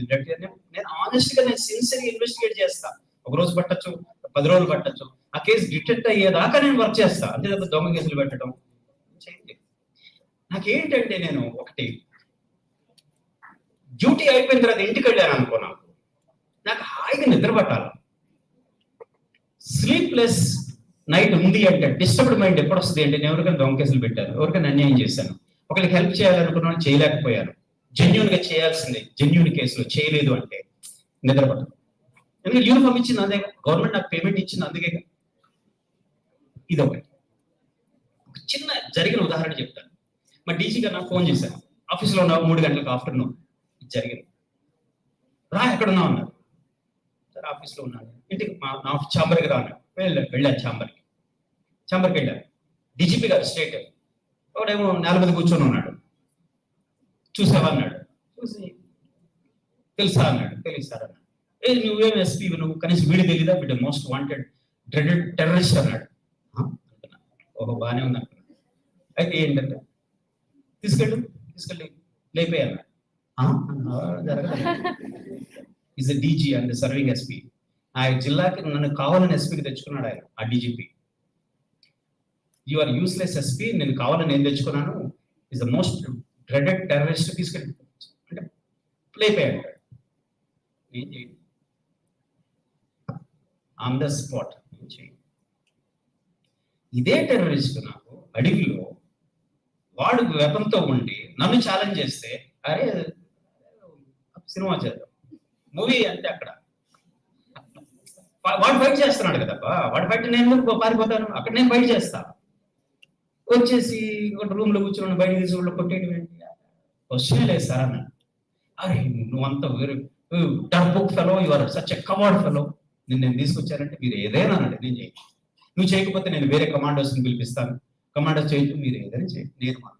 నేను ఆనెస్ట్ గా, నేను సిన్సియర్గా ఇన్వెస్టిగేట్ చేస్తా. ఒక రోజు పట్టచ్చు, 10 రోజులు పట్టచ్చు. ఆ కేసు డిటెక్ట్ అయ్యేదాకా నేను వర్క్ చేస్తా. అంతే తప్ప దొంగ కేసులు పెట్టడం చేయండి. నాకేంటంటే, నేను ఒకటి డ్యూటీ అయిపోయిన తర్వాత ఇంటికి వెళ్ళాను అనుకో, నాకు హాయిగా నిద్ర పట్టాలి. స్లీప్లెస్ నైట్ ఉంది అంటే, డిస్టర్బ్డ్ మైండ్ ఎప్పుడు వస్తుంది అంటే, నేను ఎవరికైనా దొంగ కేసులు పెట్టాను, ఎవరికైనా అన్యాయం చేశాను, ఒకరికి హెల్ప్ చేయాలనుకున్నాను చేయలేకపోయాను, జెన్యూన్ గా చేయాల్సిందే జెన్యూన్ కేసులో చేయలేదు అంటే నిద్రపడదు. ఎందుకంటే యూనిఫామ్ ఇచ్చింది అదే, గవర్నమెంట్ నాకు పేమెంట్ ఇచ్చింది అందుకే. ఇదొకటి. ఒక చిన్న జరిగిన ఉదాహరణ చెప్తాను. మా డీజీ గారు నాకు ఫోన్ చేశాను, ఆఫీస్లో ఉన్నావు 3 గంటలకు ఆఫ్టర్నూన్. ఇది జరిగింది. రా ఎక్కడ ఉన్నావు అన్నారు. సార్ ఆఫీస్లో ఉన్నాను. ఇంటికి నా ఛాంబర్కి రా అన్నాడు. వెళ్ళాను ఛాంబర్కి వెళ్ళాను. డీజీపీ గారు స్టేట్, ఒకడేమో నేల మీద కూర్చొని ఉన్నాడు. చూసావా అన్నాడు. చూసి తెలుసా అన్నాడు. తెలుసు సార్ అన్నాడు. నువ్వేం ఎస్పీ, నువ్వు కనీసం వీడి తెలీదా, వీడు మోస్ట్ వాంటెడ్ డ్రెడెడ్ టెర్రరిస్ట్ అన్నాడు. ఓహో బాగానే ఉంది అనుకున్నాడు. అయితే ఏంటంటే తీసుకెళ్ళి లేపే అన్నాడు. జరగదు. Is the DG and serving SP. ఆ జిల్లాకి నన్ను కావాలని ఎస్పీకి తెచ్చుకున్నాడు ఆయన, ఆ DGP. You are useless SP, నేను కావాలని ఏం తెచ్చుకున్నాను, is the most dreaded terrorist, తీసుకెళ్ళి అంటే లేపే అంటాడు. ఏం చేయండి, ఆన్ ద స్పాట్ ఏం చేయండి. ఇదే టెర్రరిస్ట్ నాకు అడవిలో వాడు వెపంతో ఉండి నన్ను ఛాలెంజ్ చేస్తే, అరే సినిమా చేద్దాం, మూవీ అంటే అక్కడ వాడు ఫైట్ చేస్తున్నాడు కదా, వాడు ఫైట్ నేను పారిపోతాను, అక్కడ నేను ఫైట్ చేస్తా. వచ్చేసి ఒక రూమ్ లో కూర్చొని బయట తీసి కొట్టేయడం ఏంటి, క్వశ్చన్ లేదు సార్ అన్న. అరే నువ్వంతా వెరీ టర్బుక్ fellow, you are such a coward fellow, నేను తీసుకొచ్చానంటే మీరు ఏదైనా అన్నాడు, నేను చేయి. నువ్వు చేయకపోతే నేను వేరే కమాండోస్ ని పిలిపిస్తాను, కమాండోస్ చేయొచ్చు, మీరు ఏదైనా చేయండి, నేను మాత్రం.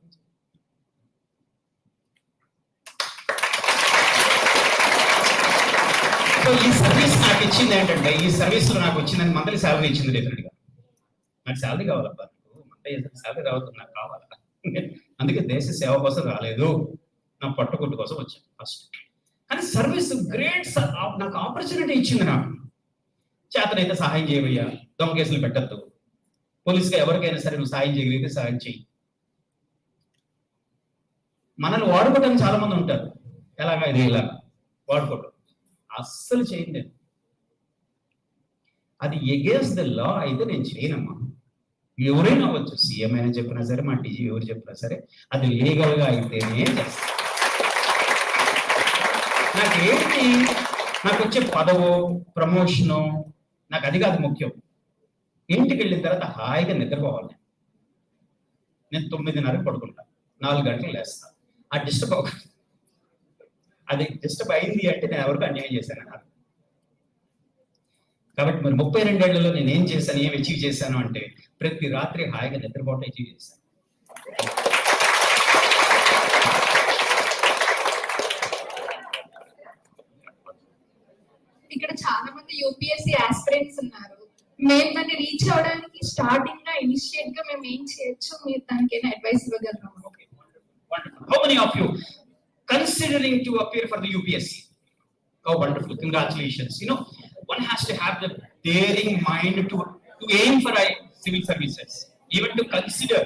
సో ఈ సర్వీస్ నాకు నాకు ఇచ్చింది ఏంటంటే ఈ సర్వీస్ లో నాకు వచ్చిందని మంత్లీ శాలరీ ఇచ్చింది డెఫినెట్ గా. నాకు శాలరీ కావాలబ్బా, మంత్లీ శాలరీ రావద్దు, నాకు కావాలా. అందుకే దేశ సేవ కోసం రాలేదు, నా పట్టుకొట్టు కోసం వచ్చాను ఫస్ట్. కానీ సర్వీస్ గ్రేట్, నాకు ఆపర్చునిటీ ఇచ్చింది. నాకు చేతనైతే సహాయం చేయవయ్యా, దొంగ కేసులు పెట్టద్దు, పోలీసుగా ఎవరికైనా సరే నువ్వు సహాయం చేయగలిగితే సహాయం చేయి. మనల్ని వాడుకోవడానికి చాలా మంది ఉంటారు, ఎలాగా ఇది ఇలా వాడుకోవడం అస్సలు చేయండి. అది ఎగేన్స్ట్ ద లా అయితే నేను చేయనమ్మా. ఎవరైనా అవ్వచ్చు, సీఎం అయినా చెప్పినా సరే, మా డీజీ ఎవరు చెప్పినా సరే, అది లీగల్ గా అయితేనే చేస్తాను. నాకేంటి, నాకు వచ్చే పదవో ప్రమోషను నాకు అది కాదు ముఖ్యం. ఇంటికి వెళ్ళిన తర్వాత హాయిగా నిద్రపోవాలి. నేను 9:30 పడుకుంటా, 4 గంటలు లేస్తా. ఆ డిస్టర్బ్ అవ్వదు. అది డిస్టర్బ్ అయింది అంటే నేను ఎవరికి అన్యాయం చేశాను నాకు. కాబట్టి మరి 32 ఏళ్లలో నేను ఏం చేశాను, ఏం అచీవ్ చేశాను అంటే ప్రతి రాత్రి హాయిగా నిద్రపోవటం అచీవ్ చేశాను. ఇక్కడ చాలా మంది యూపీఎస్సీ ఆస్పిరెంట్స్ ఉన్నారు. మేము దాన్ని రీచ్ అవడానికి స్టార్టింగ్ గా ఇనిషియేట్ గా మేము ఏం చేయొచ్చు, మీరు దానికి ఏమైనా అడ్వైస్ ఇవ్వగలరా? Okay, wonderful. How many of you considering to appear for the UPSC? Oh, wonderful! Congratulations. You know, one has to have the daring mind to aim for civil services, even to consider.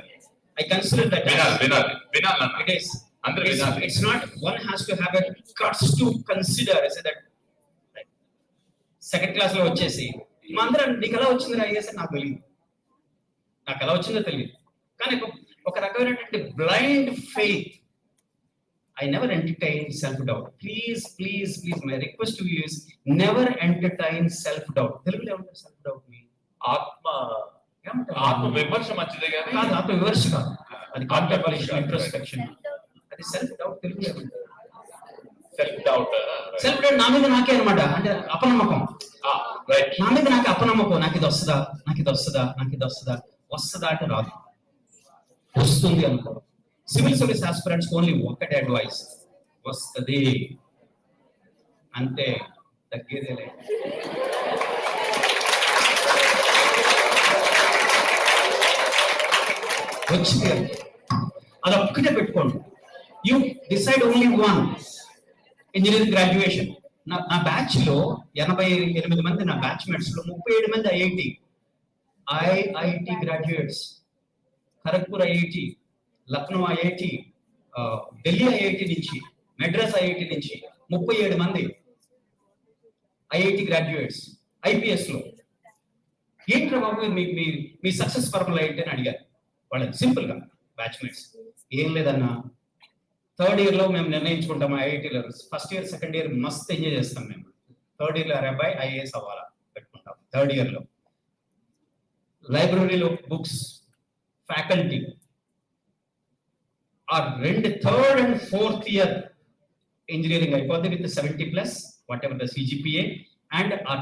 I consider that. Vinal. It is. It's not. One has to have a guts to consider. I say that. Second class లో వచ్చేసి మా అందరం నీకు ఎలా వచ్చింది IAS నాకు తెలియదు, నాకు ఎలా వచ్చిందో తెలియదు. కానీ ఒక రకమైనటువంటి blind faith. I never entertain self doubt. Please my request to you is never entertain self doubt. తెలుగులో ఏమంటారు సెల్ఫ్ డౌట్? ఆత్మ విమర్శ మంచిదే కానీ కాదు, ఆత్మ విమర్శ కాదు, అది కాంటెంప్లేషన్, ఇంట్రోస్పెక్షన్. అది సెల్ఫ్ డౌట్. తెలుగులో ఏమంటారు? Self doubt. సెల్ఫ్ డౌట్ నా మీద నాకే అనమాట, అంటే అపనమ్మకం. నా మీద నాకు అపనమ్మకం. నాకు ఇది వస్తుందా అంటే రాదు, వస్తుంది అనుకో. సివిల్ సర్వీస్ ఆస్పిరెంట్స్ ఓన్లీ ఒక్కటే అడ్వైస్, వస్తుంది అంతే, తగ్గేదేలే. వచ్చింది అదొక్కటే పెట్టుకోండి. You decide only one. Engineering graduation నా బ్యాచ్ లో 88 మంది, నా బ్యాచ్ మేట్స్ లో 37 మంది IIT graduates. Kharagpur IIT, Lucknow IIT, Delhi IIT నుంచి, మెడ్రాస్ ఐఐటి నుంచి 37 మంది ఐఐటి గ్రాడ్యుయేట్స్ ఐపీఎస్ లో. ఏంట్రా బాబు మీ సక్సెస్ ఫార్ములా ఏంటి అని అడిగారు వాళ్ళని సింపుల్ గా బ్యాచ్ మేట్స్. ఏం లేదన్నా, థర్డ్ ఇయర్ లో మేము నిర్ణయించుకుంటాం ఐఐటీలో. ఫస్ట్ ఇయర్ సెకండ్ ఇయర్ మస్త్ ఎంజాయ్ చేస్తాం మేము. థర్డ్ ఇయర్ లో అబ్బాయి ఐఏఎస్ అవ్వాలా పెట్టుకుంటాం. థర్డ్ ఇయర్ లో లైబ్రరీలో బుక్స్, ఫ్యాకల్టీ. ఆ third and fourth year engineering అయిపోద్ది with 70+ whatever the CGPA. And ఆ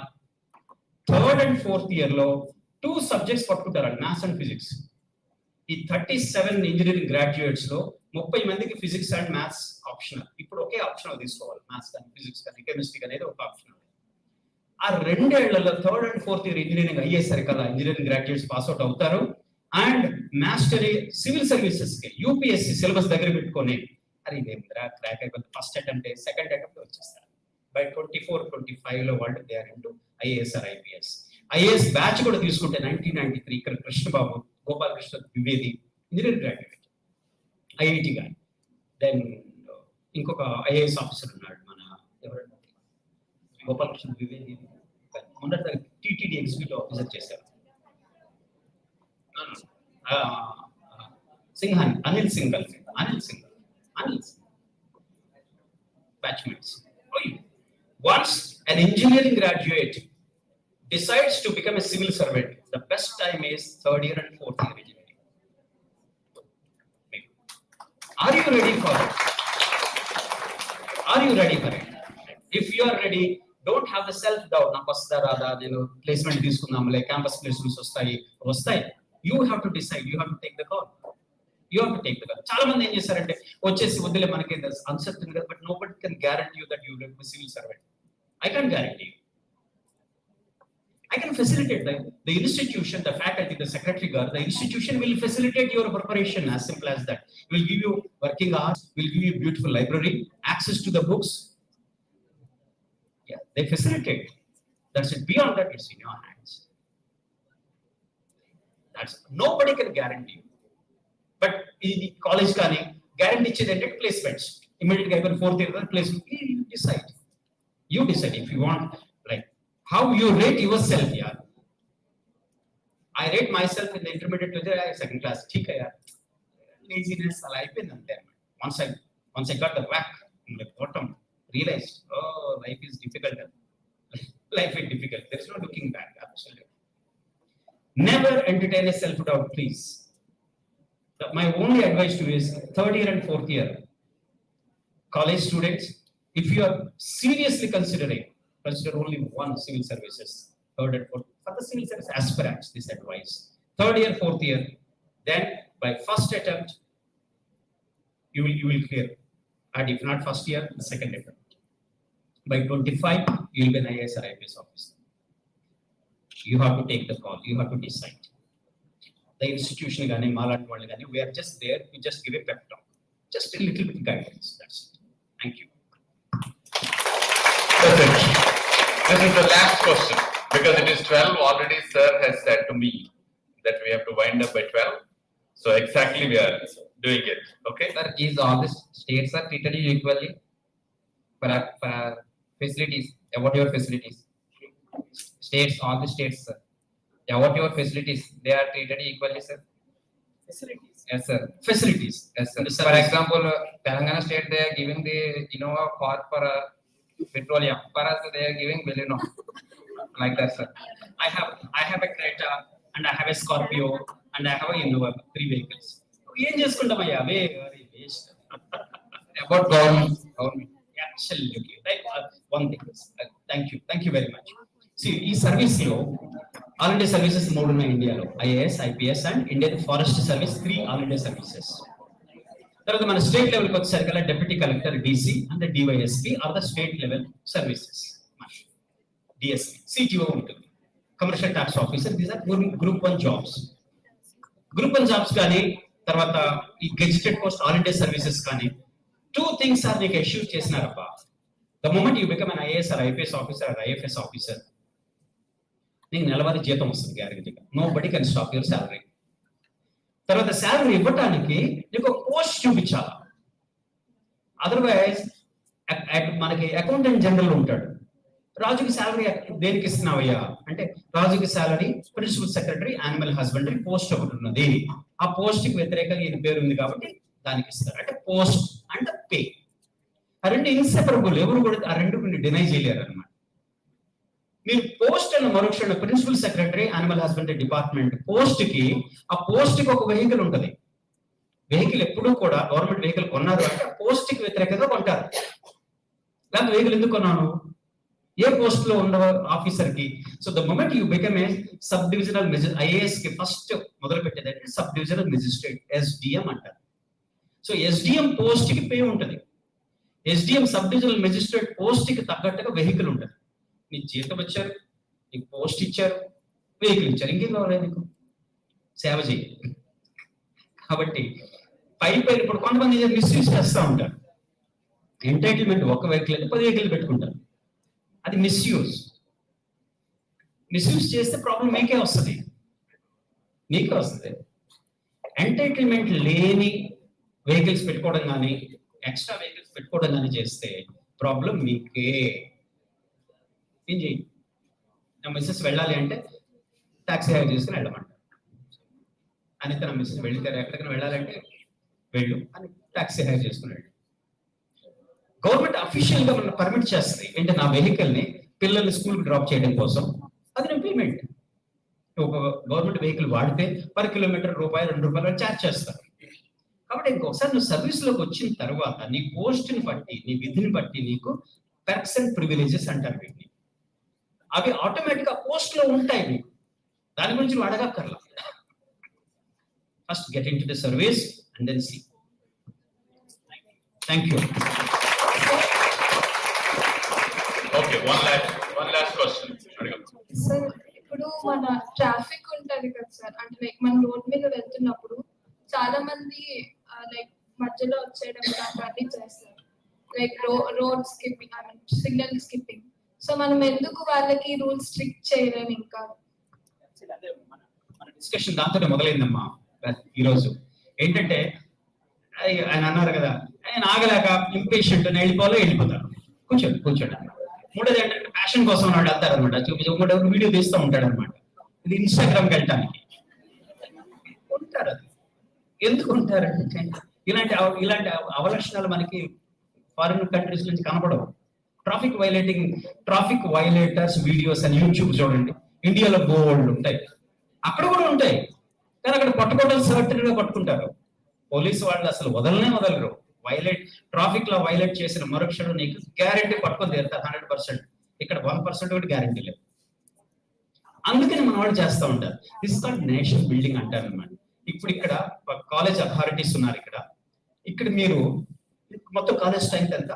థర్డ్ అండ్ ఫోర్త్ ఇయర్ లో 2 సబ్జెక్ట్స్ పట్టుకుంటారు, మ్యాథ్స్ అండ్ ఫిజిక్స్. ఈ 37 ఇంజనీరింగ్ గ్రాడ్యుయేట్స్ లో 30 మందికి ఫిజిక్స్ అండ్ మ్యాథ్స్ ఆప్షనల్. ఇప్పుడు ఒకే ఆప్షనల్ తీసుకోవాలి, మ్యాథ్స్ కానీ ఫిజిక్స్ కానీ కెమిస్ట్రీ అనేది ఒక ఆప్షనల్. ఆ 2 ఏళ్లలో third and fourth year engineering అయ్యేసరికల్లా ఇంజనీరింగ్ గ్రాడ్యుయేట్స్ పాస్ అవుట్ అవుతారు. అండ్ మాస్టరీ సివిల్ సర్వీసెస్ కి యూపీఎస్సీ సిలబస్ దగ్గర పెట్టుకొని అరే ఇదేంద్రా క్రాక్ అయిపోతుంది, ఫస్ట్ అటెంప్ట్ సెకండ్ అటెంప్ట్ వచ్చేస్తారు. బై 24-25 లో వాళ్ళు they are into IAS or IPS. IAS batch కూడా తీసుకుంటే 1993 ఇక్కడ Krishnababu, Gopalakrishna Dwivedi engineering graduate IIT గాని. దెన్ ఇంకొక ఐఏఎస్ ఆఫీసర్ ఉన్నాడు మన ఎవరంటే గోపాలకృష్ణ ద్వివేది, మొన్నటి టీటీడీ ఎగ్జిక్యూటివ్ ఆఫీసర్ చేశారు. Singhania Anil Singh batchmates. Once an engineering graduate decides to become a civil servant, the best time is third year and fourth year engineering. Are you ready for it? If you are ready, don't have the self doubt. నాకు వస్తుందా రాదా, నేను placement తీసుకుందాంలే, campus placements వస్తాయి. You have to decide, you have to take the call. చాలా మంది ఏం చేశారంటే వచ్చేసి వద్దులే మనకి అన్సర్టన్ కదా, but nobody can guarantee you that you will be civil servant. I can guarantee you. I can facilitate the institution, the faculty, the secretary, the institution will facilitate your preparation as simple as that. Will give you working hours, will give you beautiful library, access to the books. Yeah, they facilitate. That's it. Beyond that, it's in your hands. That's nobody can guarantee you. But in the college guarantee placements. Immediately even fourth year placement. You decide. You decide if you want, like how you rate yourself, yeah. I rate myself in the intermediate to the second class. Laziness, once I got the whack in the bottom, realized, oh, life is difficult. Life is difficult. There's no looking back. Absolutely. Never entertain a self-doubt, please. My only advice to you is third year and fourth year college students, if you are seriously consider only one civil services, third and fourth, for the civil service aspirants, this advice. Third year, fourth year, then by first attempt, you will clear. And if not first year, the second attempt. By 25, you will be an IAS or IPS officer. You have to take the call, you have to decide. The institution, we are just there to just give a pep talk. Just a little bit of guidance, that's it. Thank you. Perfect. This is the last question because it is 12. Already, sir has said to me that we have to wind up by 12. So exactly we are doing it. Okay. Sir, is all the states are treated equally for facilities? About your facilities, states, all the states, sir. About your facilities, they are treated equally, sir. Facilities. Yes, sir. Facilities. Yes, sir. For example, Telangana state, they are giving the Innova for petroleum. For us, they are giving Baleno. Like that, sir. I have a Creta and I have a Scorpio and I have a Innova, 3 vehicles. About government. Absolutely. Right. One thing is, thank you very much. See, ఈ service లో all India services 3 ఉన్నాయి ఇండియాలో, IAS, IPS and Indian forest service 3 all India services. తర్వాత మన state లెవెల్కి వచ్చేసరికి deputy collector DC and DySP are the state level services. DSP, CTO ఉంటుంది, commercial tax officer. These are group 1 jobs. Group 1 jobs కానీ తర్వాత ఈ gazetted post all India services కానీ 2 things are నీకు అష్యూర్ చేసినారబ్బా. The moment you become an IAS or IPS officer or IFS officer, నీకు నెలవారీ జీతం వస్తుంది గ్యారెంటీగా. Nobody can stop your salary. తర్వాత శాలరీ ఇవ్వటానికి నీకు ఒక పోస్ట్ చూపించాలి. అదర్వైజ్ మనకి అకౌంటెంట్ జనరల్ ఉంటాడు, రాజుకి శాలరీ దేనికి ఇస్తున్నావయ్యా అంటే, రాజుకి salary principal secretary animal husbandry post ఒకటి ఉన్నది, ఆ పోస్ట్ కి వ్యతిరేకంగా ఈయన పేరు ఉంది కాబట్టి దానికి ఇస్తారు. అంటే పోస్ట్ అండ్ పే ఆ రెండు ఇన్సెపరబుల్. ఎవరు కూడా ఆ రెండు డినై చేయలేరు అనమాట. మీరు పోస్ట్ అన్న మరుక్షణ principal secretary animal husbandry department post కి, ఆ పోస్ట్ కి ఒక వెహికల్ ఉంటుంది. వెహికల్ ఎప్పుడూ కూడా గవర్నమెంట్ వెహికల్ కొన్నారు అంటే పోస్ట్ కి వ్యతిరేకంగా కొంటారు. లేకపోతే వెహికల్ ఎందుకు కొన్నాను, ఏ పోస్ట్ లో ఉన్న ఆఫీసర్ కి. So the moment you become a sub divisional IAS కి ఫస్ట్ మొదలు పెట్టేదంటే సబ్ డివిజనల్ మెజిస్ట్రేట్, ఎస్డిఎం అంటారు. సో ఎస్డిఎం పోస్ట్ కి పే ఉంటుంది. SDM sub divisional magistrate post కి తగ్గట్టుగా వెహికల్ ఉంటుంది. నీకు జీతం ఇచ్చారు, నీకు పోస్ట్ ఇచ్చారు, వెహికల్ ఇచ్చారు, ఇంకేం కావాలి నీకు? సేవ చేయి. కాబట్టి పై ఇప్పుడు కొంతమంది మిస్యూజ్ చేస్తూ ఉంటారు. ఎంటైటిల్మెంట్ ఒక వెహికల్ అయితే 10 వెహికల్ పెట్టుకుంటారు. అది మిస్యూజ్. మిస్యూజ్ చేస్తే ప్రాబ్లం మీకే వస్తుంది, నీకే వస్తుంది. ఎంటైటిల్మెంట్ లేని వెహికల్స్ పెట్టుకోవడం కానీ ఎక్స్ట్రా వెహికల్స్ పెట్టుకోవడం కానీ చేస్తే ప్రాబ్లం మీకే. ఏం చేయి, నా మిస్సెస్ వెళ్ళాలి అంటే టాక్సీ హైర్ చేసుకుని వెళ్ళమంట. అని నా మిస్సెస్ వెళ్తే ఎక్కడికైనా వెళ్ళాలంటే వెళ్ళు అని టాక్సీ హైర్ చేసుకుని వెళ్ళు. గవర్నమెంట్ అఫీషియల్ గా మనం పర్మిట్ చేస్తుంది అంటే నా వెహికల్ ని పిల్లల్ని స్కూల్ డ్రాప్ చేయడం కోసం, అది నేను పేమెంట్. ఒక గవర్నమెంట్ వెహికల్ వాడితే పర్ కిలోమీటర్ ₹2 ఛార్జ్ చేస్తారు. కాబట్టి ఇంకొకసారి నువ్వు సర్వీస్ లోకి వచ్చిన తర్వాత నీ పోస్ట్ ని బట్టి, నీ విధిని బట్టి నీకు పెర్క్స్ అండ్ ప్రివిలేజెస్ అంటారు వీటిని. అవి ఆటోమేటిక్ గా పోస్ట్ లో ఉంటాయి మీకు, దాని గురించి నువ్వు అడగక్కర్లా. First get in to the service and then see. Thank you. Okay, one last question. Sir, మన ట్రాఫిక్ ఉంటది కదా సార్, అంటే లైక్ మన రోడ్ మీద వెళ్తున్నప్పుడు చాలా మంది లైక్ మధ్యలో వచ్చేయడం ఇలాంటివన్నీ చేస్తారు, like road skipping, I mean signal skipping. So మనం ఎందుకు వాళ్ళకి రూల్స్ స్ట్రిక్ట్ చేయలేము ఇంకా? మన డిస్కషన్ దాంతో మొదలైందమ్మా ఈరోజు. ఏంటంటే ఆయన అన్నారు కదా, ఆయన ఆగలేక ఇంపేషెంట్ వెళ్ళిపోతారు. కూర్చోండి. మూడోది ఏంటంటే ఫ్యాషన్ కోసం వాడు వెళ్తారు అనమాట, చూపించి వీడియో తీస్తూ ఉంటాడు అనమాట. ఇది ఇన్స్టాగ్రామ్కి వెళ్ళటానికి ఉంటారు. అది ఎందుకు ఉంటారు అంటే ఇలాంటి అవలక్షణాలు మనకి ఫారిన్ కంట్రీస్ నుంచి కనపడవు. ట్రాఫిక్ వైలేటర్స్ వీడియోస్ అని యూట్యూబ్ చూడండి, ఇండియాలో బోల్డ్ ఉంటాయి, అక్కడ కూడా ఉంటాయి. కానీ అక్కడ పట్టుకోవడం సర్టన్ గా పట్టుకుంటారు. పోలీసు వాళ్ళు అసలు వదలరు. ట్రాఫిక్ లో వైలేట్ చేసిన మరుక్షణం నీకు గ్యారెంటీ పట్టుకొని తీరుతారు 100%. ఇక్కడ 1% కూడా గ్యారెంటీ లేదు. అందుకని మన వాళ్ళు చేస్తూ ఉంటారు. దిస్ కాల్డ్ నేషన్ బిల్డింగ్ అంటారు అనమాట. ఇప్పుడు ఇక్కడ కాలేజ్ అథారిటీస్ ఉన్నారు. ఇక్కడ మీరు మొత్తం కాలేజ్ స్ట్రెంత్ ఎంత?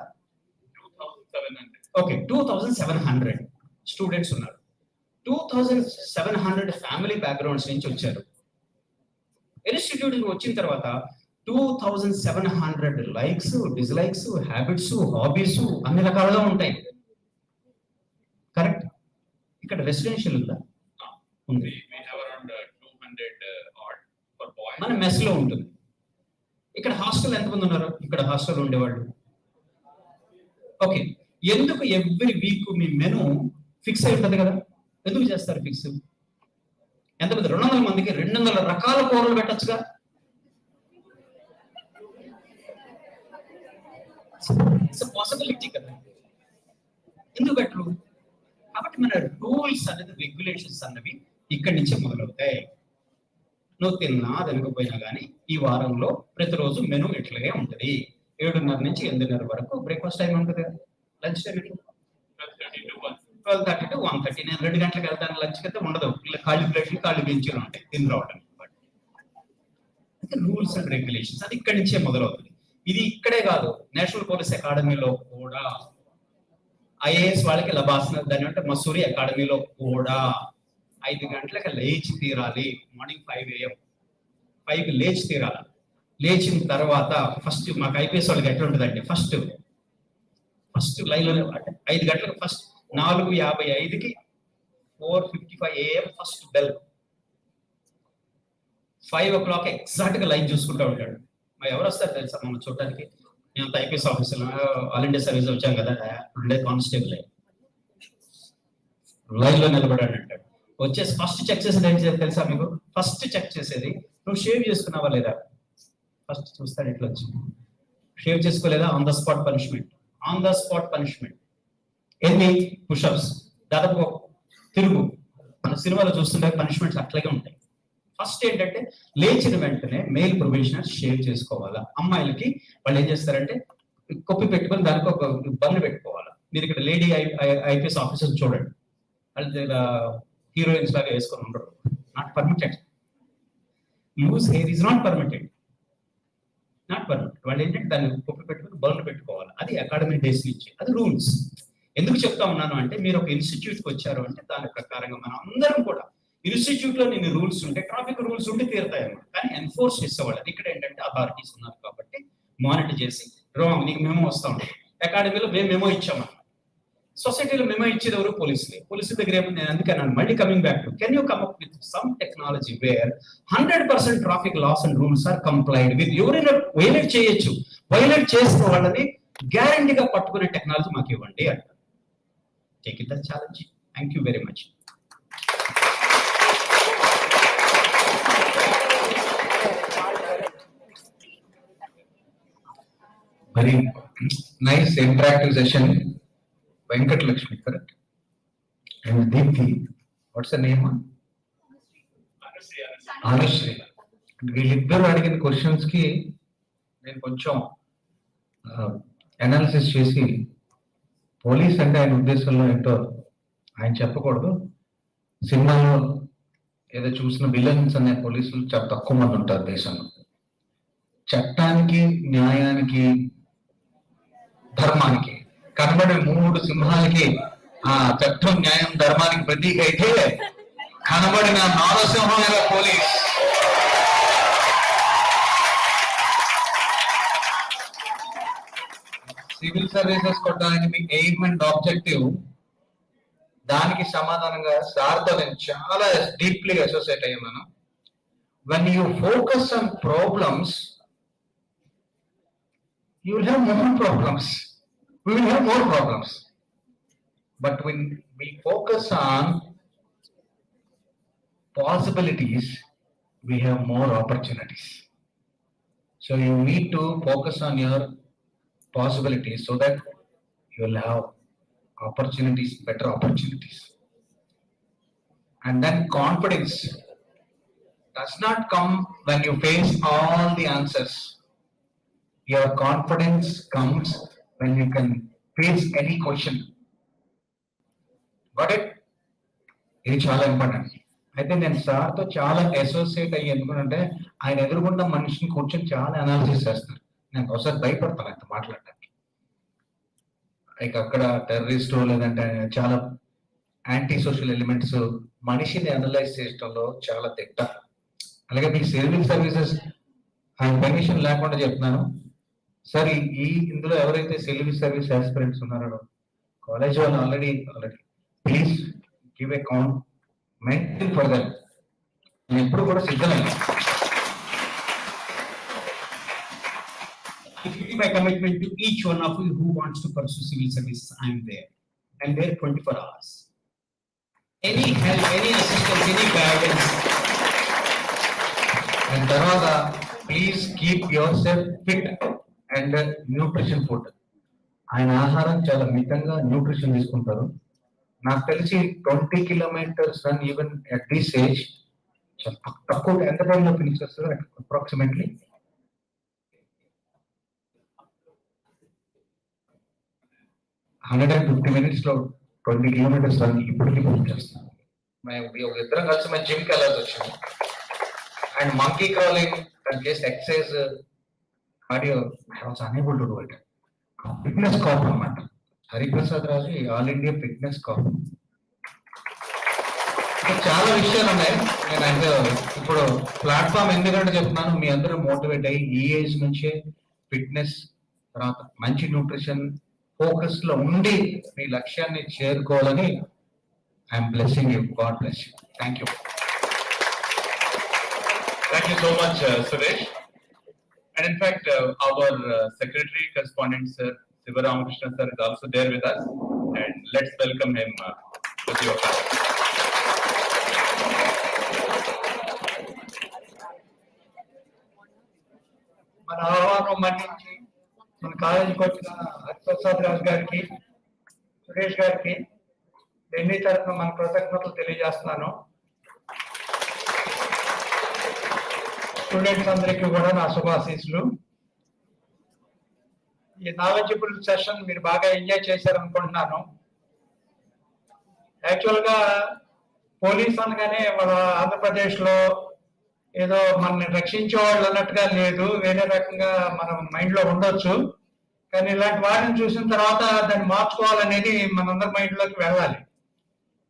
2700 స్టూడెంట్స్ ఉన్నారు. 2700 ఫ్యామిలీ బ్యాక్గ్రౌండ్స్ నుంచి వచ్చారు. ఇన్స్టిట్యూట్ వచ్చిన తర్వాత 2700 లైక్స్, డిస్లైక్స్, హ్యాబిట్స్, హాబీస్ అన్ని రకాలుగా ఉంటాయి. కరెక్ట్? ఇక్కడ రెసిడెన్షియల్ ఉందా? ఉంది. మన మెస్ లో ఉంటుంది. ఇక్కడ హాస్టల్ ఎంతమంది ఉన్నారు? ఇక్కడ హాస్టల్ ఉండేవాళ్ళు. ఓకే, ఎందుకు ఎవ్రీ వీక్ మీ మెను ఫిక్స్ అయి ఉంటుంది కదా? ఎందుకు చేస్తారు ఫిక్స్? ఎంతమంది? 200 మందికి 200 రకాల కూరలు పెట్టచ్చుగా. పాసిబిలిటీ కదా, ఎందుకు పెట్టరు? కాబట్టి మన రూల్స్ అనేది, రెగ్యులేషన్స్ అన్నవి ఇక్కడి నుంచే మొదలవుతాయి. నువ్వు తిన్నా తినకపోయినా కానీ ఈ వారంలో ప్రతిరోజు మెను ఇట్లాగే ఉంటుంది. 7:30 నుంచి 8:30 వరకు బ్రేక్ఫాస్ట్ టైం ఉంటుంది, లంచ్ టైం 12:30 to 1:30. నేను 2 గంటలకు వెళ్తాను, లంచ్కి అయితే ఉండదు. ఖాళీ ప్లేట్లు, ఖాళీ బెంచీలు ఉంటాయి తిని రావడానికి. రూల్స్ అండ్ రెగ్యులేషన్స్ అది ఇక్కడి నుంచే మొదలవుతుంది. ఇది ఇక్కడే కాదు, నేషనల్ పోలీస్ అకాడమీలో కూడా, ఐఏఎస్ వాళ్ళకి లబాస్ దాని అంటే మసూరి అకాడమీలో కూడా 5 గంటలకు లేచి తీరాలి. మార్నింగ్ 5 AM 5కి లేచి తీరాలి. లేచిన తర్వాత ఫస్ట్ మాకు ఐపీఎస్ వాళ్ళకి ఎట్లా ఉంటుందంటే ఫస్ట్ లైన్లో 5 గంటలకు ఫస్ట్ 4:55కి 4:55 AM first bell. 5 o'clock exact గా లైన్ చూసుకుంటూ ఉంటాడు. మరి ఎవరు వస్తారు తెలుసా మనం చూడటానికి? నేను IPS officer, all India service వచ్చాం కదా, ఉండే కానిస్టేబుల్ లైన్ లో నిలబడాడు అంటాడు. వచ్చేసి ఫస్ట్ చెక్ చేసేది ఏంటి తెలుసా మీకు? ఫస్ట్ చెక్ చేసేది నువ్వు షేవ్ చేసుకున్నావా లేదా. ఫస్ట్ చూస్తాడు ఇట్లా వచ్చి, షేవ్ చేసుకోలేదా? On the spot punishment. ఎన్ని పుషప్స్, దాదాపు తిరుగు. మన సినిమాలో చూస్తుంటే పనిష్మెంట్స్ అట్లాగే ఉంటాయి. ఫస్ట్ ఏంటంటే లేచిన వెంటనే మెయిల్ ప్రొబేషనర్ షేవ్ చేసుకోవాలా. అమ్మాయిలకి వాళ్ళు ఏం చేస్తారంటే కొప్పి పెట్టుకొని దానికి ఒక బన్ను పెట్టుకోవాలా. మీరు ఇక్కడ లేడీ ఐపీఎస్ ఆఫీసర్ చూడండి, వాళ్ళు హీరోయిన్స్ లాగా వేసుకొని ఉండరు. Not permitted. Loose hair is not permitted. వాళ్ళు ఏంటంటే దాన్ని కొప్పి పెట్టుకొని బన్ను పెట్టుకోవాలి. అది అకాడమీ డేస్ నుంచి, అది రూల్స్. ఎందుకు చెప్తా ఉన్నాను అంటే మీరు ఒక ఇన్స్టిట్యూట్కి వచ్చారు అంటే దాని ప్రకారంగా మనం అందరం కూడా ఇన్స్టిట్యూట్ లో నేను రూల్స్ ఉంటే, ట్రాఫిక్ రూల్స్ ఉంటే తీరుతాయన్నమాట. కానీ ఎన్ఫోర్స్ చేసేవాళ్ళు ఇక్కడ ఏంటంటే అథారిటీస్ ఉన్నారు కాబట్టి మానిటర్ చేసి రాంగ్ నీకు మెమో వస్తా ఉంటాయి. అకాడమీలో మేము మెమో ఇచ్చామన్నమాట. సొసైటీలో మెమో ఇచ్చేది ఎవరు? పోలీసుల దగ్గర ఏమో. నేను అందుకే మళ్ళీ coming back to, can you come up with some technology where 100% traffic laws and rules are complied with. ఎవరైనా వైలేట్ చేయొచ్చు, వైలేట్ చేసిన వాళ్ళని గ్యారంటీగా పట్టుకునే టెక్నాలజీ మాకు ఇవ్వండి అంటారు. Take it the challenge. Thank you very much. Very nice interactive session. Venkat Lakshmi, correct? And Deepthi, what's the name? Anushree. వీళ్ళిద్దరు అడిగిన క్వశ్చన్స్ కి నేను కొంచెం అనాలిసిస్ చేసి, పోలీస్ అంటే ఆయన ఉద్దేశంలో ఏంటో ఆయన చెప్పకూడదు. సినిమాలో ఏదో చూసిన విలన్స్ అనే పోలీసులు చాలా తక్కువ మంది ఉంటారు దేశంలో. చట్టానికి, న్యాయానికి, ధర్మానికి కనబడే 3 సింహాలకి ఆ చట్టం, న్యాయం, ధర్మానికి ప్రతీక అయితే కనబడిన నారసింహమైన పోలీస్. సివిల్ సర్వీసెస్ కొట్టడానికి మీ ఎయిమ్ అండ్ ఆబ్జెక్టివ్, దానికి సమాధానంగా సార్తో నేను చాలా డీప్లీ అసోసియేట్ అయ్యాను. When you focus on problems, you will have more problems. We will have more problems. But when we focus on possibilities, we have more opportunities. So you need to focus on your possibilities so that you will have opportunities, better opportunities. And then confidence does not come when you face all the answers. Your confidence comes when you can face any question. Got it? ఇది చాలా important. అయితే నేను సార్తో చాలా associate అయ్యి ఎందుకంటే ఆయన ఎదుర్కొన్న మనిషిని కూర్చొని చాలా అనాలిసిస్ చేస్తారు. నేను ఒకసారి భయపడతాను ఆయన మాట్లాడడానికి. లైక్ అక్కడ టెర్రరిస్టు లేదంటే చాలా యాంటీ సోషల్ ఎలిమెంట్స్ మనిషిని అనలైజ్ చేయడంలో చాలా దిట్ట. అలాగే మీ సివిల్ సర్వీసెస్ ఆయన పర్మిషన్ లేకుండా చెప్తున్నాను సార్. ఈ ఇందులో ఎవరైతే సివిల్ సర్వీస్ ఆస్పిరెంట్స్ ఉన్నారో కాలేజ్ వాళ్ళు already please give a comment for them. నేను ఎప్పుడు కూడా సిద్ధమే. If you give my commitment to each one of you who wants to pursue civil service, I am there. I am there 24 hours. Any help, any assistance, any guidance. And తర్వాత please keep yourself fit and nutrition food. ఆయన ఆహారం చాలా మితంగా nutrition తీసుకుంటారు. నాకు తెలిసి 20 kilometers run even at this age చాలా తక్కువ. ఎంత టైంలో ఫినిష్ చేస్తారు అప్రాక్సిమేట్లీ? 150 minutes లో 20 kilometers రన్ ఇప్పటికీ ఫినిష్ చేస్తాను. మేము ఇద్దరం కలిసి మేము జిమ్కి వెళ్ళాల్సి వచ్చింది. And monkey crawling and just exercise cardio, I was unable to do it. Fitness corp అన్నమాట. హరిప్రసాద్ రాజు ఆల్ ఇండియా ఫిట్నెస్ కార్ప్. చాలా విషయాలు ఉన్నాయి. నేను అంటే ఇప్పుడు ప్లాట్ఫామ్ ఎందుకంటే చెప్తున్నాను, మీ అందరూ మోటివేట్ అయ్యి ఈ ఏజ్ నుంచే ఫిట్నెస్ తర్వాత మంచి న్యూట్రిషన్ ఫోకస్ లో ఉండి మీ లక్ష్యాన్ని చేరుకోవాలని I'm blessing you. God bless you. Thank you. Thank you so much, Suresh. And in fact, our secretary correspondent, Sir Sivaramakrishna sir, is also there with us. And let's welcome him with your clap. మన ఆహ్వానం మన్నించి మన కాలేజీకి వచ్చిన ప్రసాద్ రాజు గారికి, సురేష్ గారికి ఢిల్లీ తరఫున మన కృతజ్ఞతలు తెలియజేస్తున్నాను. స్టూడెంట్స్ అందరికీ కూడా నా శుభాశీస్సులు. ఈ నాలెడ్జబుల్ సెషన్ మీరు బాగా ఎంజాయ్ చేశారనుకుంటున్నాను. యాక్చువల్ గా పోలీస్ అనగానే మన ఆంధ్రప్రదేశ్ లో ఏదో మనల్ని రక్షించే వాళ్ళు అన్నట్టుగా లేదు, వేరే రకంగా మనం మైండ్ లో ఉండొచ్చు. కానీ ఇలాంటి వాటిని చూసిన తర్వాత దాన్ని మార్చుకోవాలనేది మనందరి మైండ్ లోకి వెళ్ళాలి.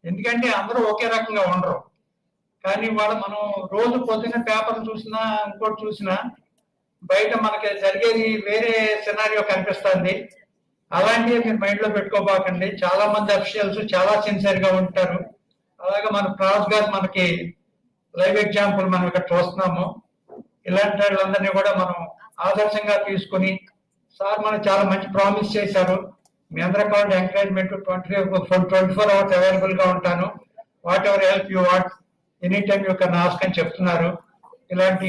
ఎందుకంటే అందరూ ఒకే రకంగా ఉండరు. కానీ వాళ్ళు మనం రోజు పొద్దున్న పేపర్ చూసినా ఇంకోటి చూసినా బయట మనకి జరిగేది వేరే సినారియో కనిపిస్తుంది. అలాంటివి మీరు మైండ్ లో పెట్టుకోబాకండి. చాలా మంది అఫీషియల్స్ చాలా సిన్సియర్ గా ఉంటారు. అలాగే మన ప్రాస్ గారు మనకి లైవ్ ఎగ్జాంపుల్ మనం ఇక్కడ చూస్తున్నాము. ఇలాంటి వాళ్ళందరినీ కూడా మనం ఆదర్శంగా తీసుకుని, సార్ మనకు చాలా మంచి ప్రామిస్ చేశారు, మీ అందరి కావాలి ఎంకరేజ్మెంట్ 24 hours అవైలబుల్ గా ఉంటాను, what ever help you what any time you can ask అని చెప్తున్నారు. ఇలాంటి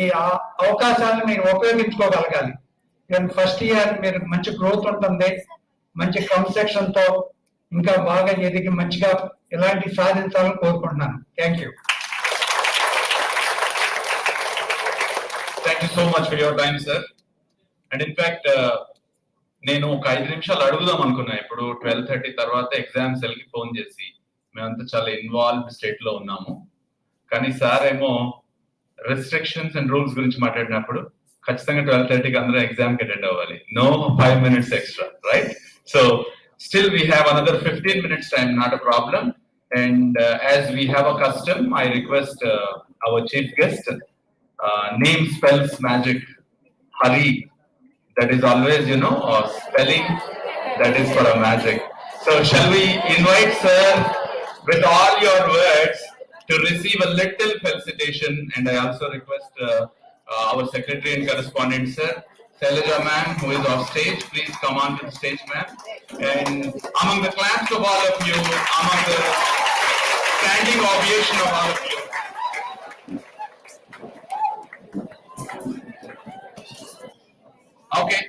అవకాశాలను మీరు ఉపయోగించుకోగలగాలి. ఫస్ట్ ఇయర్ మీరు మంచి గ్రోత్ ఉంటుంది, మంచి క్రమశిక్షణ తో ఇంకా బాగా ఎదిగి మంచిగా ఇలాంటి సాధించాలని కోరుకుంటున్నాను. Thank you. Thank you so much for your time, sir. And in fact, నేను ఒక 5 నిమిషాలు అడుగుదాం అనుకున్నా. ఇప్పుడు 12:30 తర్వాత ఎగ్జామ్ సెల్ కి ఫోన్ చేసి మేమంతా చాలా ఇన్వాల్వ్డ్ స్టేట్ లో ఉన్నాము, కానీ సార్ ఏమో రెస్ట్రిక్షన్స్ అండ్ రూల్స్ గురించి మాట్లాడినప్పుడు ఖచ్చితంగా 12:30కి అందరూ ఎగ్జామ్ కి అటెండ్ అవ్వాలి. No 5 minutes extra, right? So still we have another 15 minutes time, not a problem. And as we have a custom, I request our chief guest, name spells magic, Hari. That is always, spelling that is for a magic. So shall we invite sir with all your words to receive a little felicitation, and I also request our secretary and correspondent sir, Shailaja ma'am, who is off stage, please come on to the stage ma'am. And among the claps of all of you, among the standing ovation of all of you, okay.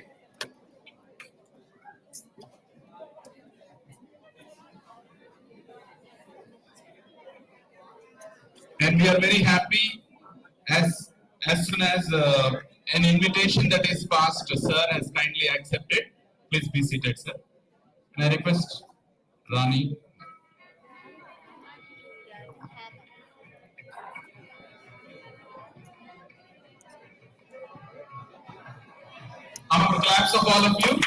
And we are very happy as soon as an invitation that is passed, sir has kindly accepted. Please be seated, sir. And I request Rani. Among the claps of all of you.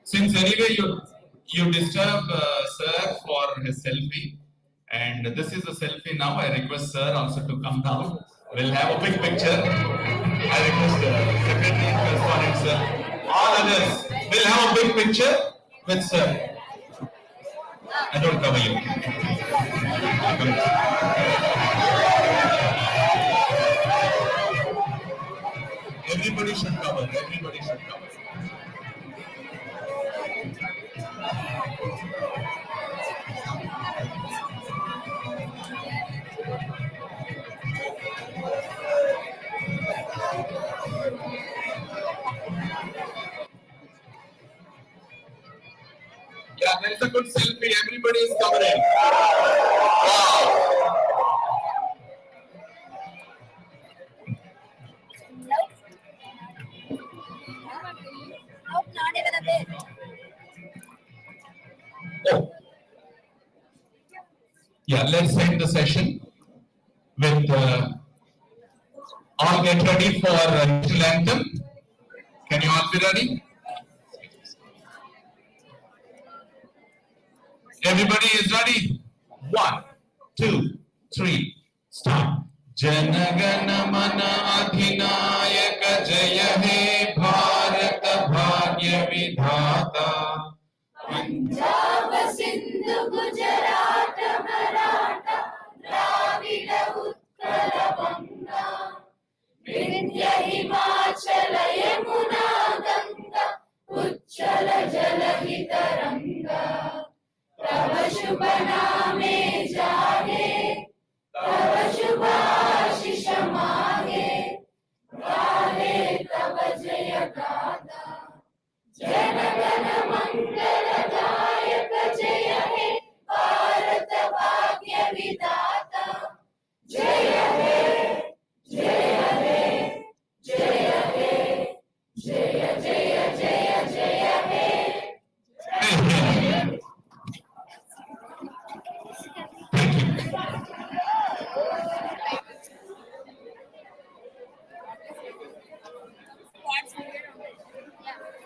Since anyway you disturb sir for his selfie, and this is a selfie now, I request sir also to come down. We'll have a big picture. I request secretary and correspondent sir, all others, we'll have a big picture with sir. I don't cover you. Everybody should cover. Everybody should cover. Yeah, there is a good selfie. Everybody is covering. Wow. Oh. Yeah, let's end the session with all get ready for national anthem. Can you all be ready? Everybody is ready? 1, 2, 3, start. Janagana mana adhinayaka jaya he Bharat bhagya vidhata. Punjab Sindh Gujarat Maratha Dravida Utkal Banga Vindhya Himachal Yamuna Ganga उच्चल जलधि तरंगा तव शुभ नामे जागे तव शुभ आशीष मागे गाहे तव जय गाथा जनगण मंगलदायक जय हे भारत भाग्य विधाता जय हे जय हे जय हे जय जय जय जय हे Thank you.